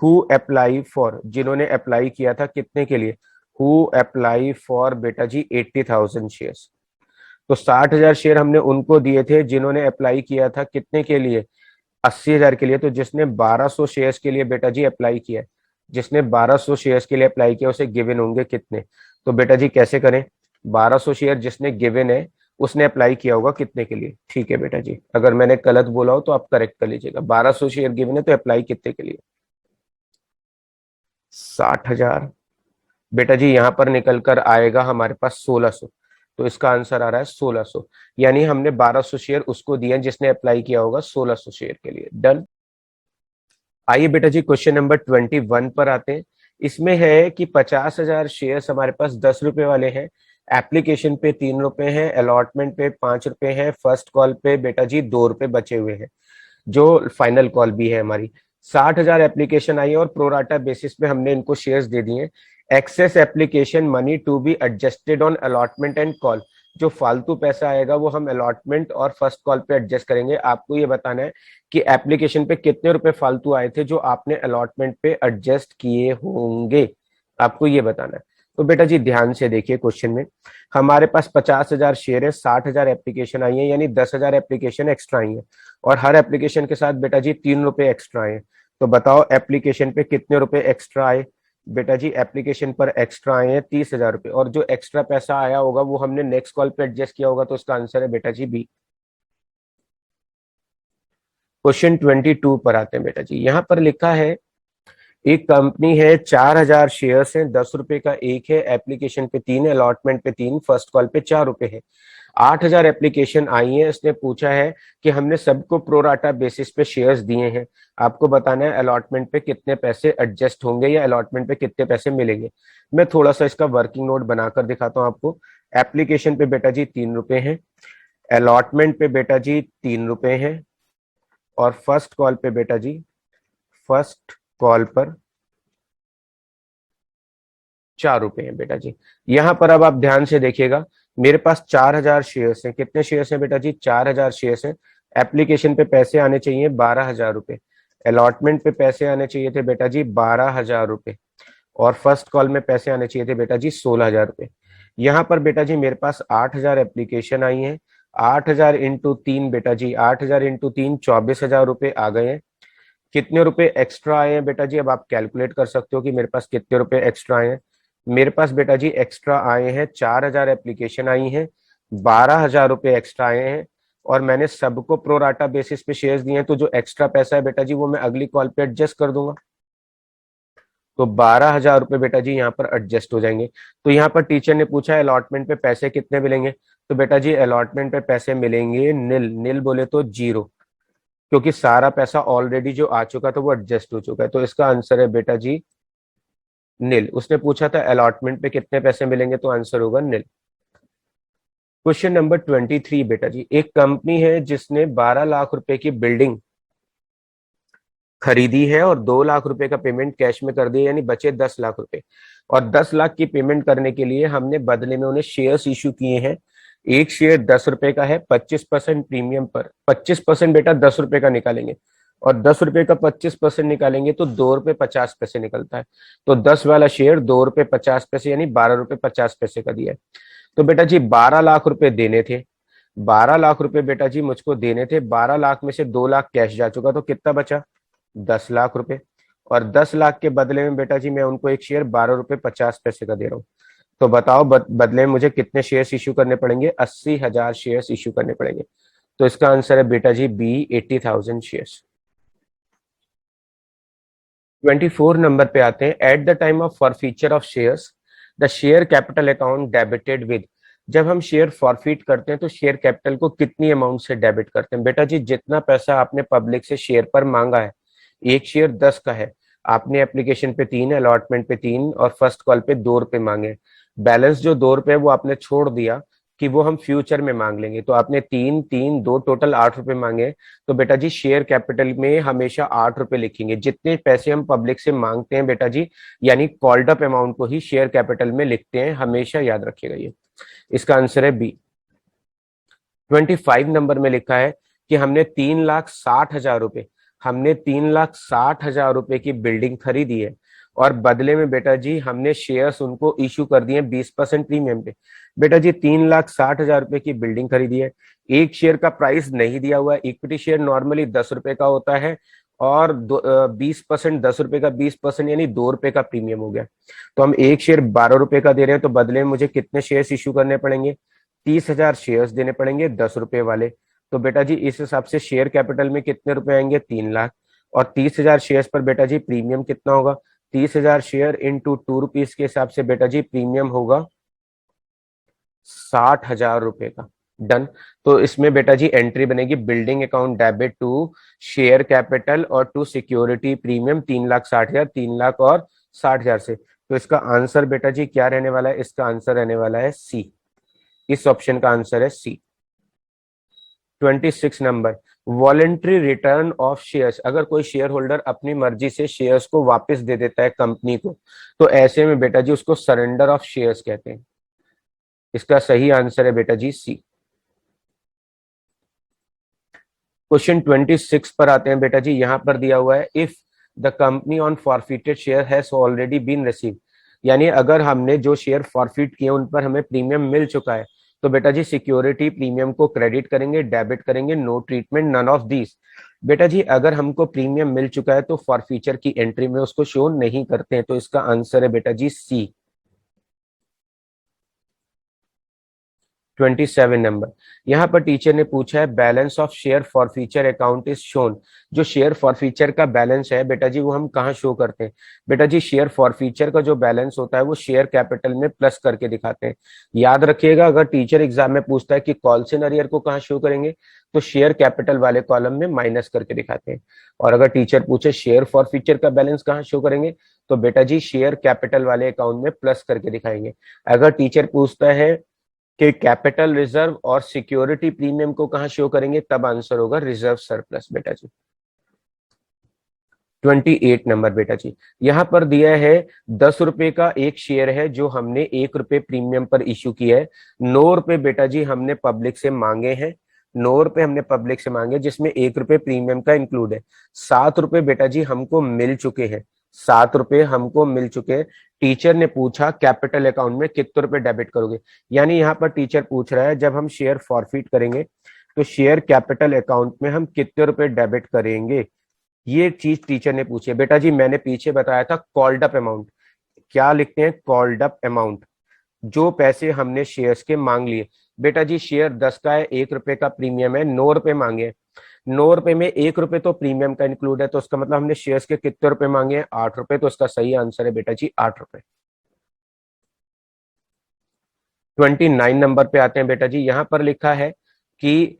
who apply for, जिन्होंने अप्लाई किया था कितने के लिए, हु अप्लाई फॉर बेटा जी 80,000 शेयर्स। तो 60,000 शेयर हमने उनको दिए थे जिन्होंने अप्लाई किया था कितने के लिए, 80,000 के लिए। तो जिसने 1200 शेयर्स के लिए बेटा जी अप्लाई किया, जिसने 1200 शेयर्स के लिए अप्लाई किया उसे गिवन होंगे कितने। तो बेटा जी कैसे करें, 1200 शेयर जिसने गिवन है उसने अप्लाई किया होगा कितने के लिए। ठीक है बेटा जी, अगर मैंने गलत बोला हो तो आप करेक्ट कर लीजिएगा। 1200 शेयर गिवन है तो अप्लाई कितने के लिए, 60,000। बेटा जी यहां पर निकल कर आएगा हमारे पास 1600। तो इसका आंसर आ रहा है 1600, यानी हमने 1200 शेयर उसको दिए जिसने अप्लाई किया होगा 1600 शेयर के लिए। डन। आइए बेटा जी क्वेश्चन नंबर 21 पर आते हैं। इसमें है कि 50,000 शेयर हमारे पास 10 रुपए वाले हैं, एप्लीकेशन पे 3 रुपए हैं, अलॉटमेंट पे 5 रुपए हैं, फर्स्ट कॉल पे बेटा जी 2 रुपए बचे हुए हैं, जो फाइनल कॉल भी है हमारी। 60,000 एप्लीकेशन आई है और प्रोराटा बेसिस पे हमने इनको शेयर्स दे दिए। Excess application money to be adjusted on allotment and call, जो फालतू पैसा आएगा वो हम अलॉटमेंट और फर्स्ट कॉल पे एडजस्ट करेंगे। आपको ये बताना है कि एप्लीकेशन पे कितने रुपए फालतू आए थे जो आपने अलॉटमेंट पे एडजस्ट किए होंगे, आपको ये बताना है। तो बेटा जी ध्यान से देखिए क्वेश्चन में, हमारे पास 50,000 शेयर है, 60,000 एप्लीकेशन आई है, यानी 10,000 एप्लीकेशन एक्स्ट्रा आई है, और हर एप्लीकेशन के साथ बेटा जी 3 रुपए एक्स्ट्रा आए। तो बताओ एप्लीकेशन पे कितने रुपए एक्स्ट्रा आए। बेटा जी एप्लीकेशन पर एक्स्ट्रा आए हैं 30,000 रुपए, और जो एक्स्ट्रा पैसा आया होगा वो हमने नेक्स्ट कॉल पे एडजस्ट किया होगा, तो इसका आंसर है बेटा जी बी। क्वेश्चन 22 पर आते हैं बेटा जी। यहां पर लिखा है एक कंपनी है, 4,000 शेयर्स हैं, 10 रुपए का एक है, एप्लीकेशन पे 3 है, अलॉटमेंट पे 3, फर्स्ट कॉल पे 4 रुपए है। 8,000 एप्लीकेशन आई है, इसने पूछा है कि हमने सबको प्रोराटा बेसिस पे शेयर्स दिए हैं, आपको बताना है अलॉटमेंट पे कितने पैसे एडजस्ट होंगे या अलॉटमेंट पे कितने पैसे मिलेंगे। मैं थोड़ा सा इसका वर्किंग नोट बनाकर दिखाता हूं आपको। एप्लीकेशन पे बेटा जी 3 रुपए हैं, अलॉटमेंट पे बेटा जी 3 रुपए हैं, और फर्स्ट कॉल पे बेटा जी, फर्स्ट कॉल पर 4 रुपए हैं बेटा जी। यहां पर अब आप ध्यान से देखिएगा, मेरे पास 4,000 शेयर्स हैं। कितने शेयर्स हैं बेटा जी, 4,000 शेयर्स हैं। एप्लीकेशन पे पैसे आने चाहिए 12,000 रुपए, अलॉटमेंट पे पैसे आने चाहिए थे बेटा जी 12,000 रुपए, और फर्स्ट कॉल में पैसे आने चाहिए थे बेटा जी 16,000 रुपए। यहाँ पर बेटा जी मेरे पास 8,000 एप्लीकेशन आई हैं, 8,000 इंटू 3 बेटा जी, 8,000 इंटू 3 24,000 रुपए आ गए हैं। कितने रुपए एक्स्ट्रा आए हैं बेटा जी, अब आप कैलकुलेट कर सकते हो कि मेरे पास कितने रुपए एक्स्ट्रा आए हैं। मेरे पास बेटा जी एक्स्ट्रा आए हैं, 4,000 एप्लीकेशन आई हैं, 12,000 रुपए एक्स्ट्रा आए हैं, और मैंने सबको प्रोराटा बेसिस पे शेयर्स दिए हैं, तो जो एक्स्ट्रा पैसा है बेटा जी वो मैं अगली कॉल पे एडजस्ट कर दूंगा। तो 12,000 रुपए बेटा जी यहाँ पर एडजस्ट हो जाएंगे। तो यहाँ पर टीचर ने पूछा अलॉटमेंट पे पैसे कितने मिलेंगे, तो बेटा जी अलॉटमेंट पे पैसे मिलेंगे निल, निल बोले तो जीरो, क्योंकि सारा पैसा ऑलरेडी जो आ चुका था वो एडजस्ट हो चुका है। तो इसका आंसर है बेटा जी निल। उसने पूछा था अलॉटमेंट पे कितने पैसे मिलेंगे, तो आंसर होगा निल। क्वेश्चन नंबर 23 बेटा जी, एक कंपनी है जिसने 12 लाख रुपए की बिल्डिंग खरीदी है और 2 लाख रुपए का पेमेंट कैश में कर दिया, यानी बचे 10 लाख रुपए, और 10 लाख की पेमेंट करने के लिए हमने बदले में उन्हें शेयर्स इशू किए हैं। एक शेयर 10 रुपए का है, 25% प्रीमियम पर, 25% बेटा 10 रुपए का निकालेंगे, और 10 रुपए का 25% निकालेंगे तो 2 रुपए 50 पैसे निकलता है। तो 10 वाला शेयर 2 रुपए 50 पैसे, यानी 12 रुपए 50 पैसे का दिया है। तो बेटा जी 12 लाख रुपए देने थे, 12 लाख रुपए बेटा जी मुझको देने थे, 12 लाख में से 2 लाख कैश जा चुका, तो कितना बचा, 10 लाख रुपए, और 10 लाख के बदले में बेटा जी मैं उनको एक शेयर 12 रुपए 50 पैसे का दे रहा हूँ। तो बताओ बदले में मुझे कितने शेयर्स इश्यू करने पड़ेंगे, 80,000 शेयर्स इश्यू करने पड़ेंगे। तो इसका आंसर है बेटा जी बी, 80,000 शेयर्स। 24 नंबर पे आते हैं। At the time of forfeiture of shares the share capital account debited with, जब हम शेयर फॉरफीट करते हैं तो शेयर कैपिटल को कितनी अमाउंट से डेबिट करते हैं। बेटा जी जितना पैसा आपने पब्लिक से शेयर पर मांगा है, एक शेयर 10 का है, आपने एप्लीकेशन पे 3, अलॉटमेंट पे 3 और फर्स्ट कॉल पे 2 रुपए मांगे, बैलेंस जो 2 रुपए वो आपने छोड़ दिया कि वो हम फ्यूचर में मांग लेंगे, तो आपने 3 3 2 टोटल 8 रुपए मांगे। तो बेटा जी शेयर कैपिटल में हमेशा 8 रुपए लिखेंगे, जितने पैसे हम पब्लिक से मांगते हैं बेटा जी, यानी कॉल्ड अप अमाउंट को ही शेयर कैपिटल में लिखते हैं, हमेशा याद रखिएगा ये। इसका आंसर है बी। 25 नंबर में लिखा है कि हमने 3,60,000 रुपए हमने 3,60,000 रुपए की बिल्डिंग खरीदी है और बदले में बेटा जी हमने शेयर्स उनको इशू कर दिए 20% प्रीमियम पे। बेटा जी 3,60,000 रुपए की बिल्डिंग खरीदी है, एक शेयर का प्राइस नहीं दिया हुआ है, इक्विटी शेयर नॉर्मली 10 रुपए का होता है और 20%, 10 रुपए का 20% यानी 2 रुपए का प्रीमियम हो गया। तो हम एक शेयर 12 रुपए का दे रहे हैं, तो बदले में मुझे कितने शेयर्स इशू करने पड़ेंगे? 30,000 शेयर्स देने पड़ेंगे 10 रुपए वाले। तो बेटा जी इस हिसाब से शेयर कैपिटल में कितने रुपए आएंगे? 3 लाख। और 30,000 शेयर्स पर बेटा जी प्रीमियम कितना होगा? 30,000 शेयर इंटू 2 रुपीज के हिसाब से बेटा जी प्रीमियम होगा 60,000 रुपए का। डन। तो इसमें बेटा जी एंट्री बनेगी building account debit to share capital और टू सिक्योरिटी प्रीमियम 3,60,000, 3 लाख और 60,000 से। तो इसका आंसर बेटा जी क्या रहने वाला है? इसका आंसर रहने वाला है सी। इस ऑप्शन का आंसर है सी। 26 number, voluntary return of shares. अगर कोई शेयर होल्डर अपनी मर्जी से शेयर्स को वापस दे देता है कंपनी को, तो ऐसे में बेटा जी उसको सरेंडर ऑफ शेयर्स कहते हैं। इसका सही आंसर है बेटा जी सी। क्वेश्चन 26 पर आते हैं बेटा जी। यहां पर दिया हुआ है if the company on forfeited share has already been receive, यानी अगर हमने जो शेयर फॉरफिट किए उन पर हमें प्रीमियम मिल चुका है, तो बेटा जी सिक्योरिटी प्रीमियम को क्रेडिट करेंगे, डेबिट करेंगे, no treatment, none of these. बेटा जी अगर हमको प्रीमियम मिल चुका है तो फॉरफीचर की एंट्री में उसको शो नहीं करते हैं, तो इसका आंसर है बेटा जी सी। 27 नंबर, यहां पर टीचर ने पूछा है balance of share forfeiture account is shown. जो शेयर फॉरफीचर का बैलेंस है बेटा जी वो हम कहाँ शो करते हैं? बेटा जी शेयर फॉरफीचर का जो बैलेंस होता है वो शेयर कैपिटल में प्लस करके दिखाते हैं। याद रखिएगा, अगर टीचर एग्जाम में पूछता है कि कॉल्स इन अरियर को कहाँ शो करेंगे, तो शेयर कैपिटल वाले कॉलम में माइनस करके दिखाते हैं। और अगर टीचर पूछे शेयर फॉरफीचर का बैलेंस कहाँ शो करेंगे, तो बेटा जी शेयर कैपिटल वाले अकाउंट में प्लस करके दिखाएंगे। अगर टीचर पूछता है कि कैपिटल रिजर्व और सिक्योरिटी प्रीमियम को कहां शो करेंगे, तब आंसर होगा रिजर्व सरप्लस बेटा जी। 28 नंबर बेटा जी, यहां पर दिया है 10 रुपए का एक शेयर है जो हमने 1 रुपए प्रीमियम पर इश्यू किया है। 9 रुपए बेटा जी हमने पब्लिक से मांगे हैं, 9 रुपए हमने पब्लिक से मांगे जिसमें 1 रुपए प्रीमियम का इंक्लूड है। 7 रुपए बेटा जी हमको मिल चुके हैं, 7 रुपए हमको मिल चुके हैं। टीचर ने पूछा कैपिटल अकाउंट में कितने रुपए डेबिट करोगे, यानी यहाँ पर टीचर पूछ रहा है जब हम शेयर फॉरफिट करेंगे तो शेयर कैपिटल अकाउंट में हम कितने रुपए डेबिट करेंगे, ये चीज टीचर ने पूछी है। बेटा जी मैंने पीछे बताया था कॉल्ड अप अमाउंट, क्या लिखते हैं? कॉल्ड अप अमाउंट, जो पैसे हमने शेयर्स के मांग लिए। बेटा जी शेयर 10 का है, 1 रुपए का प्रीमियम है, 9 रुपए मांगे। 9 रुपए में 1 रुपए तो प्रीमियम का इंक्लूड है, तो उसका मतलब हमने शेयर्स के कितने रुपए मांगे हैं? 8 रुपए। तो इसका सही आंसर है बेटा जी 8 रुपए। 29 नंबर पे आते हैं बेटा जी। यहां पर लिखा है कि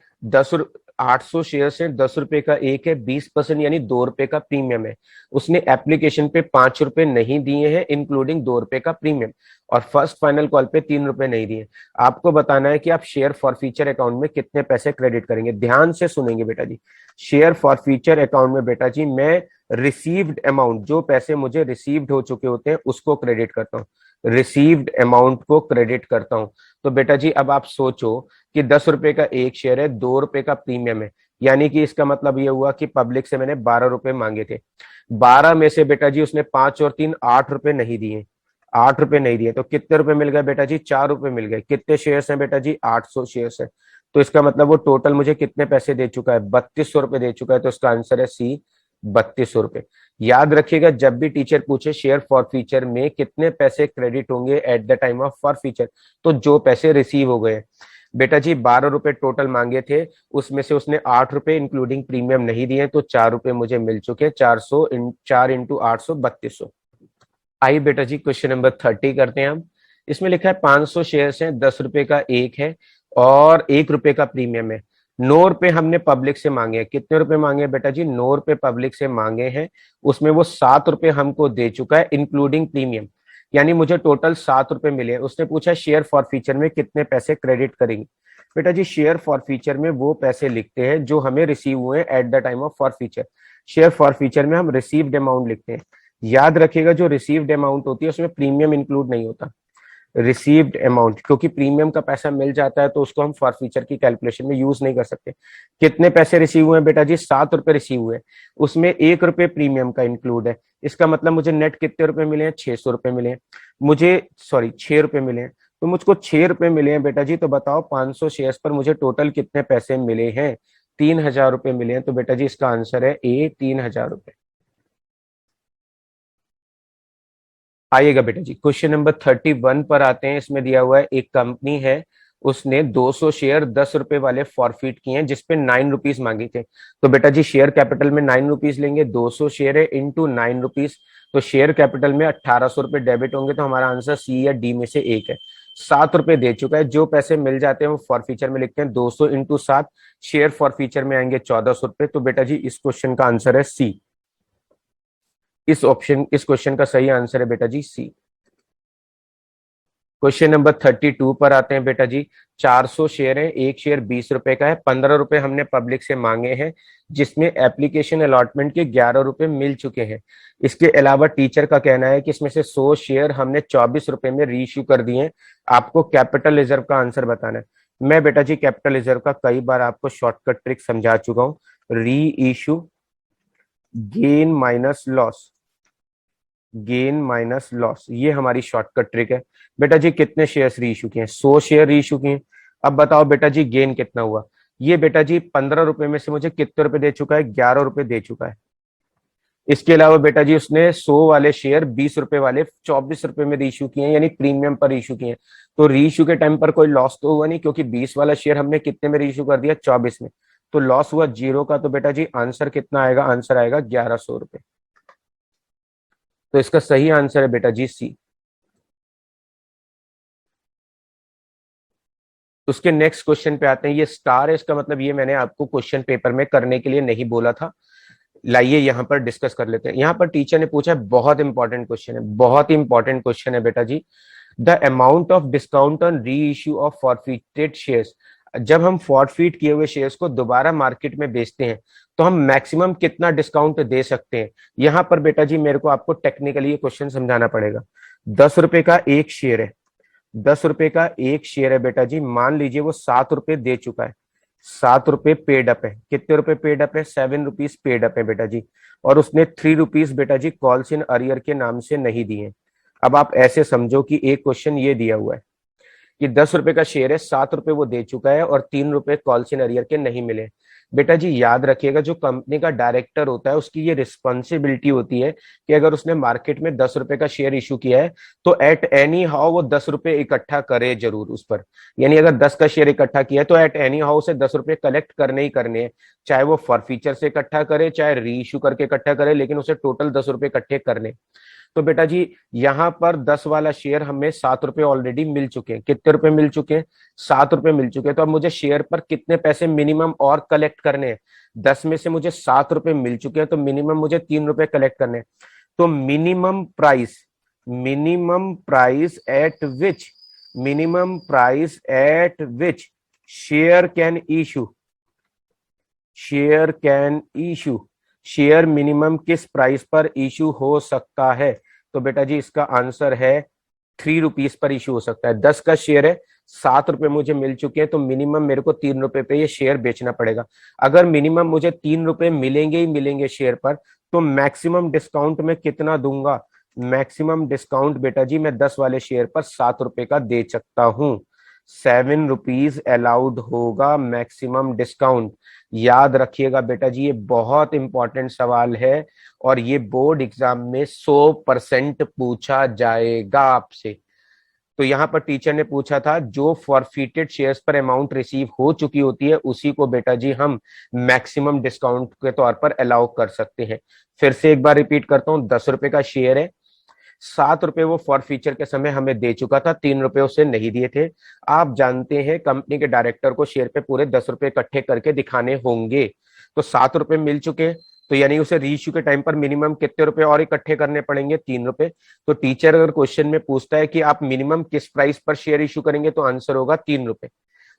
800 शेयर से 10 रुपए का एक है, 20% यानी 2 रुपए का प्रीमियम है। उसने एप्लीकेशन पे 5 रुपए नहीं दिए हैं इंक्लूडिंग 2 रुपए का प्रीमियम, और फर्स्ट फाइनल कॉल पे 3 रुपए नहीं दिए। आपको बताना है कि आप शेयर फॉर फ्यूचर अकाउंट में कितने पैसे क्रेडिट करेंगे। ध्यान से सुनेंगे बेटा जी। शेयर फॉर फ्यूचर अकाउंट में बेटा जी मैं रिसीव्ड अमाउंट, जो पैसे मुझे रिसीव्ड हो चुके होते हैं उसको क्रेडिट करता हूँ, रिसीव्ड अमाउंट को क्रेडिट करता हूं। तो बेटा जी अब आप सोचो कि 10 रुपए का एक शेयर है, 2 रुपए का प्रीमियम है, यानी कि इसका मतलब ये हुआ कि पब्लिक से मैंने 12 रुपए मांगे थे। 12 में से बेटा जी उसने 5 और 3 8 रुपए नहीं दिए, 8 रुपए नहीं दिए, तो कितने रुपए मिल गए बेटा जी? 4 रुपए मिल गए। कितने शेयर्स हैं बेटा जी? 800 शेयर्स है। तो इसका मतलब वो टोटल मुझे कितने पैसे दे चुका है? 3200 रुपए दे चुका है। तो इसका आंसर है सी, 3200 रुपए। याद रखिएगा जब भी टीचर पूछे शेयर फॉर फ्यूचर में कितने पैसे क्रेडिट होंगे at the time of for future, तो जो पैसे रिसीव हो गए। बेटा जी 12 रुपए टोटल मांगे थे, उसमें से उसने 8 रुपए इंक्लूडिंग प्रीमियम नहीं दिए, तो 4 रुपए मुझे मिल चुके। 4 इंटू 800, 3200। आई बेटा जी क्वेश्चन नंबर 30 करते हैं हम। इसमें लिखा है 500 शेयर्स हैं, 10 रुपए का एक है और 1 रुपए का प्रीमियम है। 9 रुपए हमने पब्लिक से मांगे हैं। कितने रुपए मांगे हैं बेटा जी? 9 रुपए पब्लिक से मांगे हैं, उसमें वो 7 रुपए हमको दे चुका है इंक्लूडिंग प्रीमियम, यानी मुझे टोटल 7 रुपए मिले हैं। उसने पूछा शेयर फॉर फ्यूचर में कितने पैसे क्रेडिट करेंगे। बेटा जी शेयर फॉर फ्यूचर में वो पैसे लिखते हैं जो हमें रिसीव हुए at the time of for future. Share for future में हम रिसीव्ड अमाउंट लिखते हैं। याद रखिएगा जो रिसीव्ड अमाउंट होती है उसमें प्रीमियम इंक्लूड नहीं होता। रिसीव्ड अमाउंट, क्योंकि प्रीमियम का पैसा मिल जाता है तो उसको हम फॉरफीचर की कैलकुलेशन में यूज नहीं कर सकते। कितने पैसे रिसीव हुए बेटा जी? 7 रुपए रिसीव हुए, उसमें 1 रुपए प्रीमियम का इंक्लूड है। इसका मतलब मुझे नेट कितने रुपए मिले हैं? 600 रुपए मिले हैं मुझे, सॉरी 6 रुपए मिले हैं। तो मुझको 6 रुपए मिले हैं बेटा जी, तो बताओ 500 शेयर्स पर मुझे टोटल कितने पैसे मिले हैं? 3,000 रुपए मिले हैं। तो बेटा जी इसका आंसर है ए, 3,000 रुपए। आइएगा बेटा जी, क्वेश्चन नंबर 31 पर आते हैं। इसमें दिया हुआ है एक कंपनी है, उसने 200 शेयर 10 रुपए वाले फॉरफिट किए हैं जिसपे 9 रुपीज मांगे थे। तो बेटा जी शेयर कैपिटल में 9 रुपीज लेंगे, 200 शेयर है इंटू 9 रुपीज, तो शेयर कैपिटल में 1800 रुपए डेबिट होंगे। तो हमारा आंसर सी या डी में से एक है। 7 रुपए दे चुका है, जो पैसे मिल जाते हैं वो फॉरफीचर में लिखते हैं। 200 इंटू 7, शेयर फॉरफीचर में आएंगे 1400 रुपए। तो बेटा जी इस क्वेश्चन का आंसर है सी। इस क्वेश्चन का सही आंसर है बेटा जी सी। क्वेश्चन नंबर 32 पर आते हैं बेटा जी। 400 शेयर हैं, एक शेयर 20 रुपए का है, 15 रुपए हमने पब्लिक से मांगे हैं, जिसमें एप्लीकेशन अलॉटमेंट के 11 रुपए मिल चुके हैं। इसके अलावा टीचर का कहना है कि इसमें से 100 शेयर हमने 24 रुपए में रीइश्यू कर दिए हैं। आपको कैपिटल रिजर्व का आंसर बताना है। मैं बेटा जी कैपिटल रिजर्व का कई बार आपको शॉर्टकट ट्रिक समझा चुका हूँ। री issue, gain minus loss, gain minus loss, ये हमारी शॉर्टकट ट्रिक है। बेटा जी कितने शेयर्स री इशू किए हैं? 100 शेयर री इशू किए हैं। अब बताओ बेटा जी गेन कितना हुआ? ये बेटा जी 15 रुपए में से मुझे कितने रुपए दे चुका है? 11 रुपए दे चुका है। इसके अलावा बेटा जी उसने 100 वाले शेयर 20 रुपए वाले 24 रुपए में री इशू किए हैं, यानी प्रीमियम पर इशू किए हैं। तो री इशू के टाइम पर कोई लॉस तो हुआ नहीं, क्योंकि 20 वाला शेयर हमने कितने में री इशू कर दिया? 24 में। तो लॉस हुआ 0 का। तो बेटा जी आंसर कितना आएगा? आंसर आएगा 1100 रुपए। तो इसका सही आंसर है बेटा जी सी। उसके नेक्स्ट क्वेश्चन पे आते हैं। ये स्टार है, इसका मतलब ये मैंने आपको क्वेश्चन पेपर में करने के लिए नहीं बोला था। लाइए यहाँ पर डिस्कस कर लेते हैं। यहाँ पर टीचर ने पूछा है, बहुत इंपॉर्टेंट क्वेश्चन है, बहुत ही इंपॉर्टेंट क्वेश्चन है बेटा जी। The amount of discount on reissue of forfeited shares. जब हम फॉरफिट किए हुए शेयर्स को दोबारा मार्केट में बेचते हैं तो हम मैक्सिमम कितना डिस्काउंट दे सकते हैं? यहाँ पर बेटा जी मेरे को आपको टेक्निकली ये क्वेश्चन समझाना पड़ेगा। 10 रुपए का एक शेयर है, 10 रुपए का एक शेयर है बेटा जी। मान लीजिए वो 7 रुपए दे चुका है, 7 रुपए पेड अप है। कितने रुपए पेड अप है? 7 रुपीज पेड अप है बेटा जी। और उसने 3 रुपीज बेटा जी कॉल्स इन अरियर के नाम से नहीं दिए। अब आप ऐसे समझो कि एक क्वेश्चन ये दिया हुआ है कि 10 रुपए का शेयर है, 7 रुपए वो दे चुका है और 3 रुपए कॉल्स इन अरियर के नहीं मिले। बेटा जी याद रखिएगा, जो कंपनी का डायरेक्टर होता है उसकी ये रिस्पॉन्सिबिलिटी होती है कि अगर उसने मार्केट में 10 रुपए का शेयर इशू किया है तो एट एनी हाउ वो 10 रुपए इकट्ठा करे जरूर उस पर। यानी अगर 10 का शेयर इकट्ठा किया है तो एट एनी हाउ से 10 रुपए कलेक्ट करने ही करने हैं, चाहे वो फॉरफीचर से इकट्ठा करे चाहे री इशू करके इकट्ठा करे, लेकिन उसे टोटल 10 रुपए इकट्ठे करने। तो बेटा जी यहां पर 10 वाला शेयर हमें 7 रुपए ऑलरेडी मिल चुके हैं। कितने रुपए मिल चुके हैं? 7 रुपए मिल चुके हैं। तो अब मुझे शेयर पर कितने पैसे मिनिमम और कलेक्ट करने हैं? 10 में से मुझे 7 रुपए मिल चुके हैं, तो मिनिमम मुझे 3 रुपए कलेक्ट करने हैं। तो minimum price at which, minimum price at which share can issue, share can issue, share minimum किस प्राइस पर इशू हो सकता है? तो बेटा जी इसका आंसर है 3 रुपीज पर इशू हो सकता है। 10 का शेयर है, 7 रुपए मुझे मिल चुके हैं, तो मिनिमम मेरे को 3 रुपए पे ये शेयर बेचना पड़ेगा। अगर मिनिमम मुझे 3 रुपए मिलेंगे ही मिलेंगे शेयर पर, तो मैक्सिमम डिस्काउंट में कितना दूंगा? मैक्सिमम डिस्काउंट बेटा जी मैं 10 वाले शेयर पर 7 रुपए का दे सकता हूं। 7 रुपीज अलाउड होगा मैक्सिमम डिस्काउंट। याद रखिएगा बेटा जी ये बहुत इंपॉर्टेंट सवाल है और ये बोर्ड एग्जाम में 100% पूछा जाएगा आपसे। तो यहाँ पर टीचर ने पूछा था जो फॉरफिटेड शेयर्स पर अमाउंट रिसीव हो चुकी होती है उसी को बेटा जी हम मैक्सिमम डिस्काउंट के तौर पर अलाउ कर सकते हैं। फिर से एक बार रिपीट करता हूँ, 10 रुपए का शेयर है, 7 रुपए वो फॉर फीचर के समय हमें दे चुका था, 3 रुपए उसे नहीं दिए थे। आप जानते हैं कंपनी के डायरेक्टर को शेयर पे पूरे 10 रुपए इकट्ठे करके दिखाने होंगे। तो 7 रुपए मिल चुके, तो यानी उसे रीइश्यू के टाइम पर मिनिमम कितने रुपए और इकट्ठे करने पड़ेंगे? 3 रुपए। तो टीचर अगर क्वेश्चन में पूछता है कि आप मिनिमम किस प्राइस पर शेयर इश्यू करेंगे तो आंसर होगा 3 रुपए।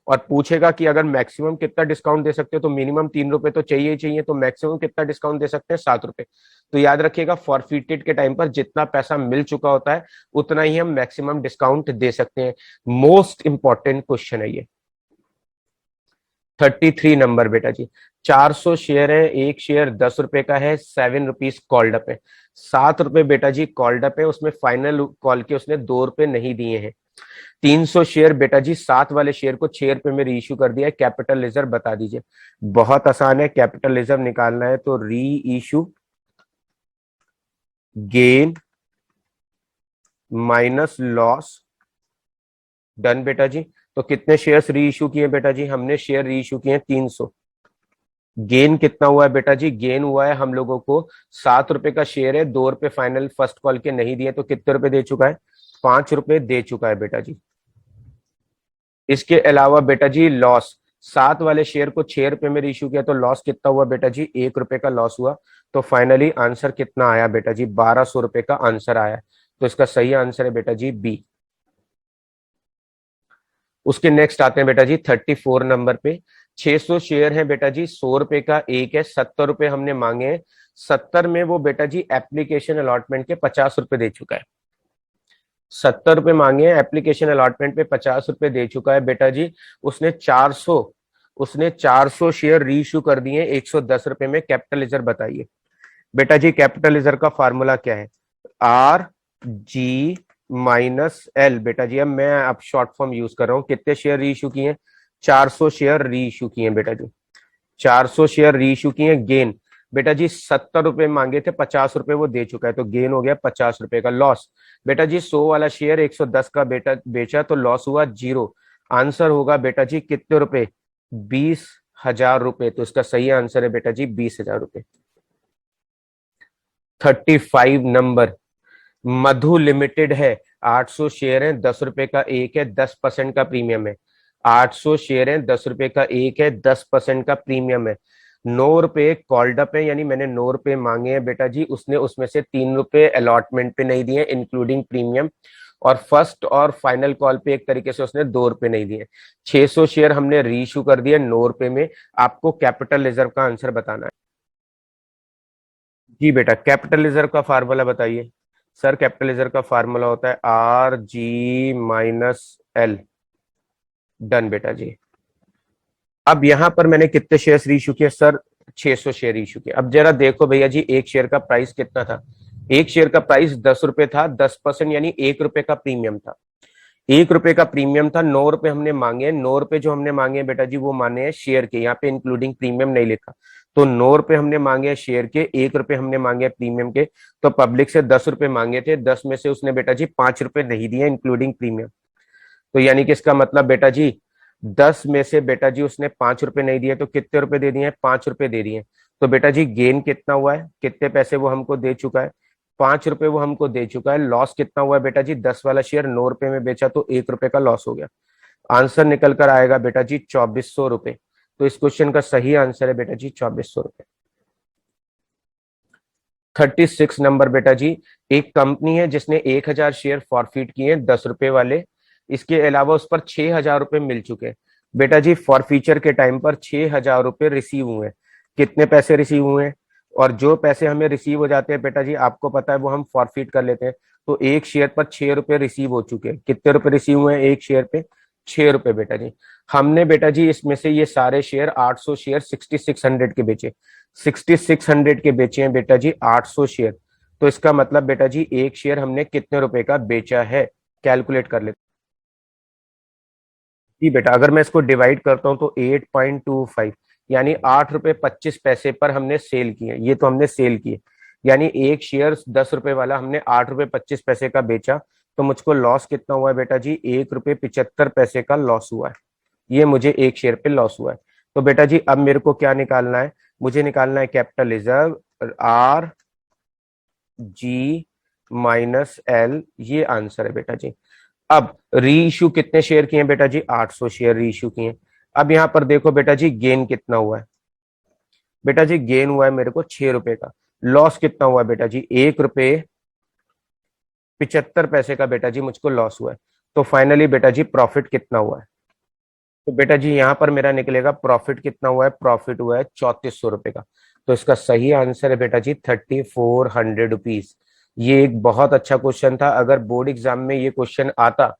और पूछेगा कि अगर मैक्सिमम कितना डिस्काउंट दे सकते हो, तो मिनिमम 3 रुपए तो चाहिए ही चाहिए, तो मैक्सिमम कितना डिस्काउंट दे सकते हैं, 7 रुपए। तो याद रखिएगा, फॉरफिटेड के टाइम पर जितना पैसा मिल चुका होता है उतना ही हम मैक्सिमम डिस्काउंट दे सकते हैं। मोस्ट इंपॉर्टेंट क्वेश्चन है ये। 33 नंबर बेटा जी, 400 शेयर है, एक शेयर 10 रुपए का है, 7 रुपीज कॉल्ड अप है। 7 रुपए बेटा जी कॉल्ड अप है, उसमें फाइनल कॉल के उसने 2 रुपए नहीं दिए हैं। 300 शेयर बेटा जी, 7 वाले शेयर को 6 रुपए में री इशू कर दिया है, कैपिटल रिजर्व बता दीजिए। बहुत आसान है, कैपिटल रिजर्व निकालना है तो री issue gain minus loss, done बेटा जी। तो कितने शेयर्स री इशू किए बेटा जी, हमने शेयर री इशू किए 300। गेन कितना हुआ है बेटा जी, गेन हुआ है हम लोगों को 7 रुपए का शेयर है, 2 रुपए फाइनल फर्स्ट कॉल के नहीं दिए, तो कितने रुपए दे चुका है, 5 रुपए दे चुका है बेटा जी। इसके अलावा बेटा जी लॉस, 7 वाले शेयर को 6 रुपए में इशू किया, तो लॉस कितना हुआ बेटा जी, 1 रुपए का लॉस हुआ। तो फाइनली आंसर कितना आया बेटा जी, 1200 रुपए का आंसर आया। तो इसका सही आंसर है बेटा जी बी। उसके नेक्स्ट आते हैं बेटा जी 34 नंबर पे। 600 शेयर है बेटा जी, 100 रुपए का एक है, 70 रुपए हमने मांगे हैं। 70 में वो बेटा जी एप्लीकेशन अलॉटमेंट के 50 रुपए दे चुका है। 70 रुपए मांगे हैं, एप्लीकेशन अलॉटमेंट पे 50 रुपए दे चुका है बेटा जी। उसने 400 शेयर री इशू कर दिए 110 रुपए में। कैपिटल रिजर्व बताइए बेटा जी, कैपिटल रिजर्व का फार्मूला क्या है, आर जी माइनस एल। बेटा जी अब मैं अब शॉर्ट फॉर्म यूज कर रहा हूं। कितने शेयर री इशू किए, 400 शेयर री इशू किए बेटा जी, 400 शेयर री इशू किए। गेन बेटा जी 70 रुपए मांगे थे, 50 रुपए वो दे चुका है, तो गेन हो गया 50 रुपए का। लॉस बेटा जी 100 वाला शेयर 110 का बेटा बेचा, तो लॉस हुआ 0। आंसर होगा बेटा जी कितने रुपए, 20,000 रुपए। तो इसका सही आंसर है बेटा जी 20,000 रुपए। 35 नंबर, मधु लिमिटेड है, 800 शेयर है, 10 रुपए का एक है, 10% का प्रीमियम है। 800 शेयर है, 10 रुपए का एक है, 10% का प्रीमियम है। 9 रुपए कॉल्ड अप है, यानी मैंने 9 रुपए मांगे हैं बेटा जी, उसने उसमें से 3 रुपए अलॉटमेंट पे नहीं दिए इंक्लूडिंग प्रीमियम। और फर्स्ट और फाइनल कॉल पे एक तरीके से उसने 2 रुपए नहीं दिए। 600 शेयर हमने री इशू कर दिए 9 रुपए में। आपको कैपिटल रिजर्व का आंसर बताना है। जी बेटा, कैपिटल रिजर्व का फार्मूला बताइए। सर कैपिटल रिजर्व का फार्मूला होता है are G minus L, done बेटा जी। अब यहां पर मैंने कितने शेयर इशू किए सर, 600 शेयर इशू किए। अब जरा देखो भैया जी, एक शेयर का प्राइस कितना था, एक शेयर का प्राइस 10 रुपए था, 10% यानी 1 रुपए का प्रीमियम था। 1 रुपए का प्रीमियम था, 9 रुपए हमने मांगे। 9 रुपए जो हमने मांगे बेटा जी वो माने हैं शेयर के, यहाँ पे इंक्लूडिंग प्रीमियम नहीं लिखा। तो 9 रुपए हमने मांगे हैं शेयर के, 1 रुपए हमने मांगे हैं प्रीमियम के। तो पब्लिक से 10 रुपए मांगे थे, 10 में से उसने बेटा जी 5 रुपए नहीं दिए इंक्लूडिंग प्रीमियम। तो यानी कि इसका मतलब बेटा जी 10 में से बेटा जी उसने 5 रुपए नहीं दिए, तो कितने रुपए दे दिए हैं, 5 रुपए दे दिए। तो बेटा जी गेन कितना हुआ है, कितने पैसे वो हमको दे चुका है, 5 रुपए वो हमको दे चुका है। लॉस कितना हुआ है बेटा जी, 10 वाला शेयर 9 रुपए में बेचा, तो 1 रुपए का लॉस हो गया। आंसर निकल कर आएगा बेटा जी 2400 रुपए। तो इस क्वेश्चन का सही आंसर है बेटा जी 2400 रुपए। 36 नंबर बेटा जी, एक कंपनी है जिसने 1,000 शेयर फॉरफिट किए 10 रुपए वाले। इसके अलावा उस पर 6,000 रुपए मिल चुके हैं। बेटा जी फॉरफीचर के टाइम पर 6,000 रुपए रिसीव हुए हैं। कितने पैसे रिसीव हुए हैं, और जो पैसे हमें रिसीव हो जाते हैं बेटा जी आपको पता है वो हम फॉरफिट कर लेते हैं। तो एक शेयर पर 6 रुपए रिसीव हो चुके हैं। कितने रुपए रिसीव हुए हैं एक शेयर पे, 6 रुपए बेटा जी। हमने बेटा जी इसमें से ये सारे शेयर 800 शेयर 6600 के बेचे, 6600 के बेचे हैं बेटा जी 800 शेयर। तो इसका मतलब बेटा जी एक शेयर हमने कितने रुपए का बेचा है, कैलकुलेट कर लेते जी बेटा। अगर मैं इसको डिवाइड करता हूं तो 8.25 यानी 8 रुपए 25 पैसे पर हमने सेल किए। ये तो हमने सेल किए, यानी एक शेयर 10 रुपए वाला हमने 8 रुपए 25 पैसे का बेचा। तो मुझको लॉस कितना हुआ है बेटा जी, 1 रुपए 75 पैसे का लॉस हुआ है। ये मुझे एक शेयर पे लॉस हुआ है। तो बेटा जी अब मेरे को क्या निकालना है, मुझे निकालना है capital reserve are G minus L, ये आंसर है बेटा जी। अब री इशू कितने शेयर किए बेटा जी, 800 शेयर री इशू किए। अब यहां पर देखो बेटा जी गेन कितना हुआ है, बेटा जी गेन हुआ है मेरे को 6 रुपए का। लॉस कितना हुआ है बेटा जी, 1 रुपए 75 पैसे का बेटा जी मुझको लॉस हुआ है। तो फाइनली बेटा जी प्रॉफिट कितना हुआ है, तो बेटा जी यहाँ पर मेरा निकलेगा प्रॉफिट कितना हुआ है, प्रॉफिट हुआ है 3400 रुपए का। तो इसका सही आंसर है बेटा जी 3400 रुपीज। ये एक बहुत अच्छा क्वेश्चन था। अगर बोर्ड एग्जाम में ये क्वेश्चन आता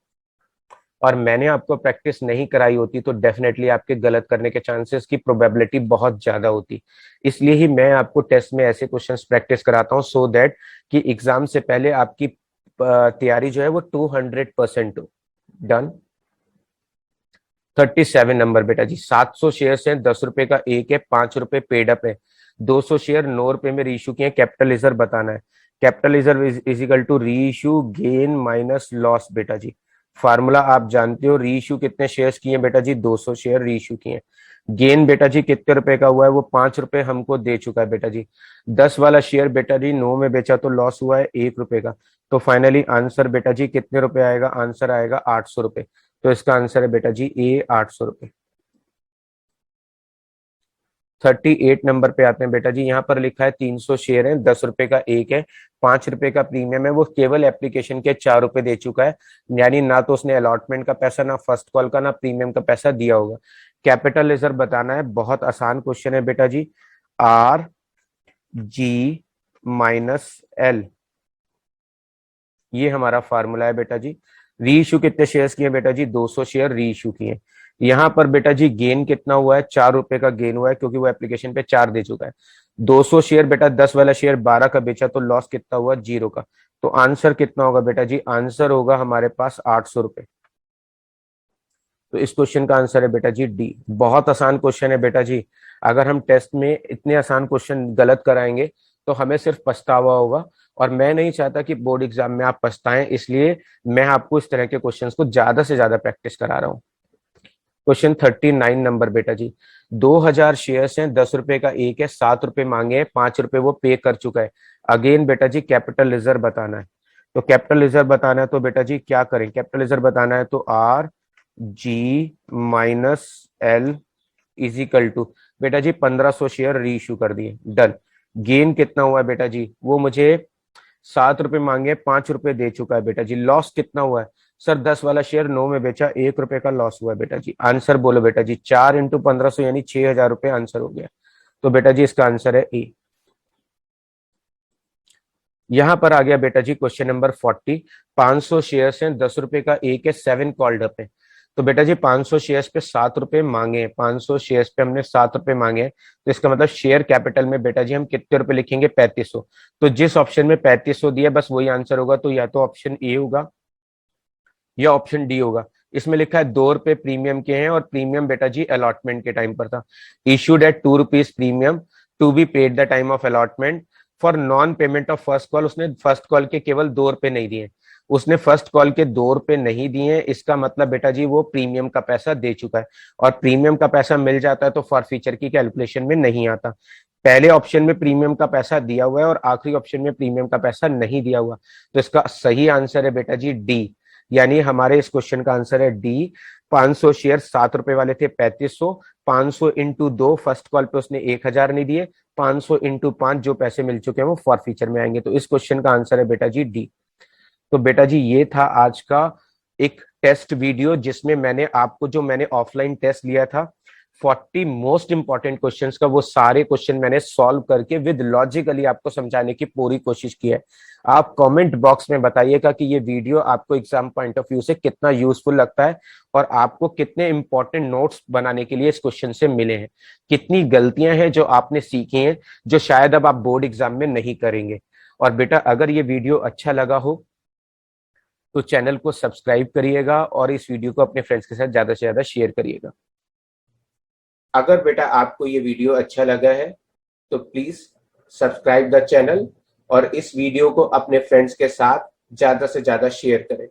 और मैंने आपको प्रैक्टिस नहीं कराई होती तो डेफिनेटली आपके गलत करने के चांसेस की प्रोबेबिलिटी बहुत ज्यादा होती। इसलिए ही मैं आपको टेस्ट में ऐसे क्वेश्चंस प्रैक्टिस कराता हूँ, सो दैट कि एग्जाम से पहले आपकी तैयारी जो है वो 200% हो। डन। 37 नंबर बेटा जी, 700 शेयर है, 10 रुपए का एक है, 5 रुपए पेड अप है, 200 शेयर 9 रुपए में रीइश्यू किए, कैपिटल रिजर्व बताना है। Capital reserve is equal to reissue gain minus loss बेटा जी। फार्मूला आप जानते हो, रीइश्यू कितने शेयर्स किए बेटा जी, 200 शेयर रीइश्यू किए। गेन बेटा जी कितने रुपए का हुआ है, वो 5 रुपए हमको दे चुका है बेटा जी। 10 वाला शेयर बेटा जी 9 में बेचा तो लॉस हुआ है 1 रुपए का। तो फाइनली आंसर बेटा जी कितने रुपए आएगा, आंसर आएगा 800 रुपए। तो इसका आंसर है बेटा जी ए 800 रुपए। 38 नंबर पे आते हैं बेटा जी। यहाँ पर लिखा है 300 शेयर है, 10 रुपए का एक है, 5 रुपए का प्रीमियम है, वो केवल एप्लीकेशन के 4 रुपए दे चुका है। यानी ना तो उसने अलॉटमेंट का पैसा, ना फर्स्ट कॉल का, ना प्रीमियम का पैसा दिया होगा। कैपिटल रिजर्व बताना है, बहुत आसान क्वेश्चन है बेटा जी। आर जी माइनस एल, ये हमारा फार्मूला है बेटा जी। रीइश्यू कितने शेयर्स किए बेटा जी, 200 शेयर रीइश्यू किए। यहाँ पर बेटा जी गेन कितना हुआ है, 4 रुपए का गेन हुआ है, क्योंकि वो एप्लीकेशन पे 4 दे चुका है। 200 शेयर बेटा 10 वाला शेयर 12 का बेचा तो लॉस कितना हुआ, 0 का। तो आंसर कितना होगा बेटा जी, आंसर होगा हमारे पास 800 रुपए। तो इस क्वेश्चन का आंसर है बेटा जी डी। बहुत आसान क्वेश्चन है बेटा जी। अगर हम टेस्ट में इतने आसान क्वेश्चन गलत कराएंगे तो हमें सिर्फ पछतावा होगा, और मैं नहीं चाहता कि बोर्ड एग्जाम में आप पछताएं। इसलिए मैं आपको इस तरह के क्वेश्चंस को ज्यादा से ज्यादा प्रैक्टिस करा रहा हूँ। क्वेश्चन 39 नंबर बेटा जी। 2000 शेयर्स हैं, 10 रुपए का एक है, 7 रुपए मांगे हैं, 5 रुपए वो पे कर चुका है। अगेन बेटा जी कैपिटल रिजर्व बताना है। तो कैपिटल रिजर्व बताना है तो बेटा जी क्या करें, कैपिटल रिजर्व बताना है तो R G minus L is equal to बेटा जी 1500 शेयर रीइश्यू कर दिए। डन। गेन कितना हुआ है बेटा जी, वो मुझे 7 रुपए मांगे, 5 रुपए दे चुका है बेटा जी। लॉस कितना हुआ है सर, 10 वाला शेयर 9 में बेचा, 1 रुपए का लॉस हुआ है बेटा जी। आंसर बोलो बेटा जी, 4 × 1500 यानी 6000 रुपए आंसर हो गया। तो बेटा जी इसका आंसर है ए। यहां पर आ गया बेटा जी क्वेश्चन नंबर 40। 500 शेयर्स हैं, 10 रुपए का एक है, 7 कॉल्ड अप है। तो बेटा जी 500 शेयर्स पे 7 रुपए मांगे हैं, 500 शेयर्स पे हमने 7 रुपए मांगे हैं। तो इसका मतलब शेयर कैपिटल में बेटा जी हम कितने रुपए लिखेंगे, 3500। तो जिस ऑप्शन में 3500 दिया बस वही आंसर होगा। तो या तो ऑप्शन ए होगा या ऑप्शन डी होगा। इसमें लिखा है 2 रुपए प्रीमियम के हैं, और प्रीमियम बेटा जी अलॉटमेंट के टाइम पर था। Issued at 2 rupees premium to be paid the time of allotment for non payment of first call. उसने फर्स्ट कॉल के केवल 2 रुपए नहीं दिए, उसने फर्स्ट कॉल के 2 रुपए नहीं दिए। इसका मतलब बेटा जी वो प्रीमियम का पैसा दे चुका है, और प्रीमियम का पैसा मिल जाता है तो फॉरफीचर की कैलकुलेशन में नहीं आता। पहले ऑप्शन में प्रीमियम का पैसा दिया हुआ है और आखिरी ऑप्शन में प्रीमियम का पैसा नहीं दिया हुआ। तो इसका सही आंसर है बेटा जी डी। यानी हमारे इस क्वेश्चन का आंसर है डी। 500 शेयर 7 रुपए वाले थे, 3500। 500 इंटू 2, फर्स्ट कॉल पे उसने 1000 नहीं दिए, 500 इंटू 5 जो पैसे मिल चुके हैं वो फॉर फीचर में आएंगे। तो इस क्वेश्चन का आंसर है बेटा जी डी। तो बेटा जी ये था आज का एक टेस्ट वीडियो, जिसमें मैंने आपको जो मैंने ऑफलाइन टेस्ट लिया था 40 मोस्ट इंपॉर्टेंट क्वेश्चंस का, वो सारे क्वेश्चन मैंने सॉल्व करके विद लॉजिकली आपको समझाने की पूरी कोशिश की है। आप कमेंट बॉक्स में बताइएगा कि ये वीडियो आपको एग्जाम पॉइंट ऑफ व्यू से कितना यूजफुल लगता है, और आपको कितने इंपॉर्टेंट नोट्स बनाने के लिए इस क्वेश्चन से मिले हैं, कितनी गलतियां हैं जो आपने सीखी हैं जो शायद अब आप बोर्ड एग्जाम में नहीं करेंगे। और बेटा अगर ये वीडियो अच्छा लगा हो तो चैनल को सब्सक्राइब करिएगा, और इस वीडियो को अपने फ्रेंड्स के साथ ज्यादा से ज्यादा शेयर करिएगा। अगर बेटा आपको ये वीडियो अच्छा लगा है तो प्लीज सब्सक्राइब द चैनल, और इस वीडियो को अपने फ्रेंड्स के साथ ज्यादा से ज्यादा शेयर करें।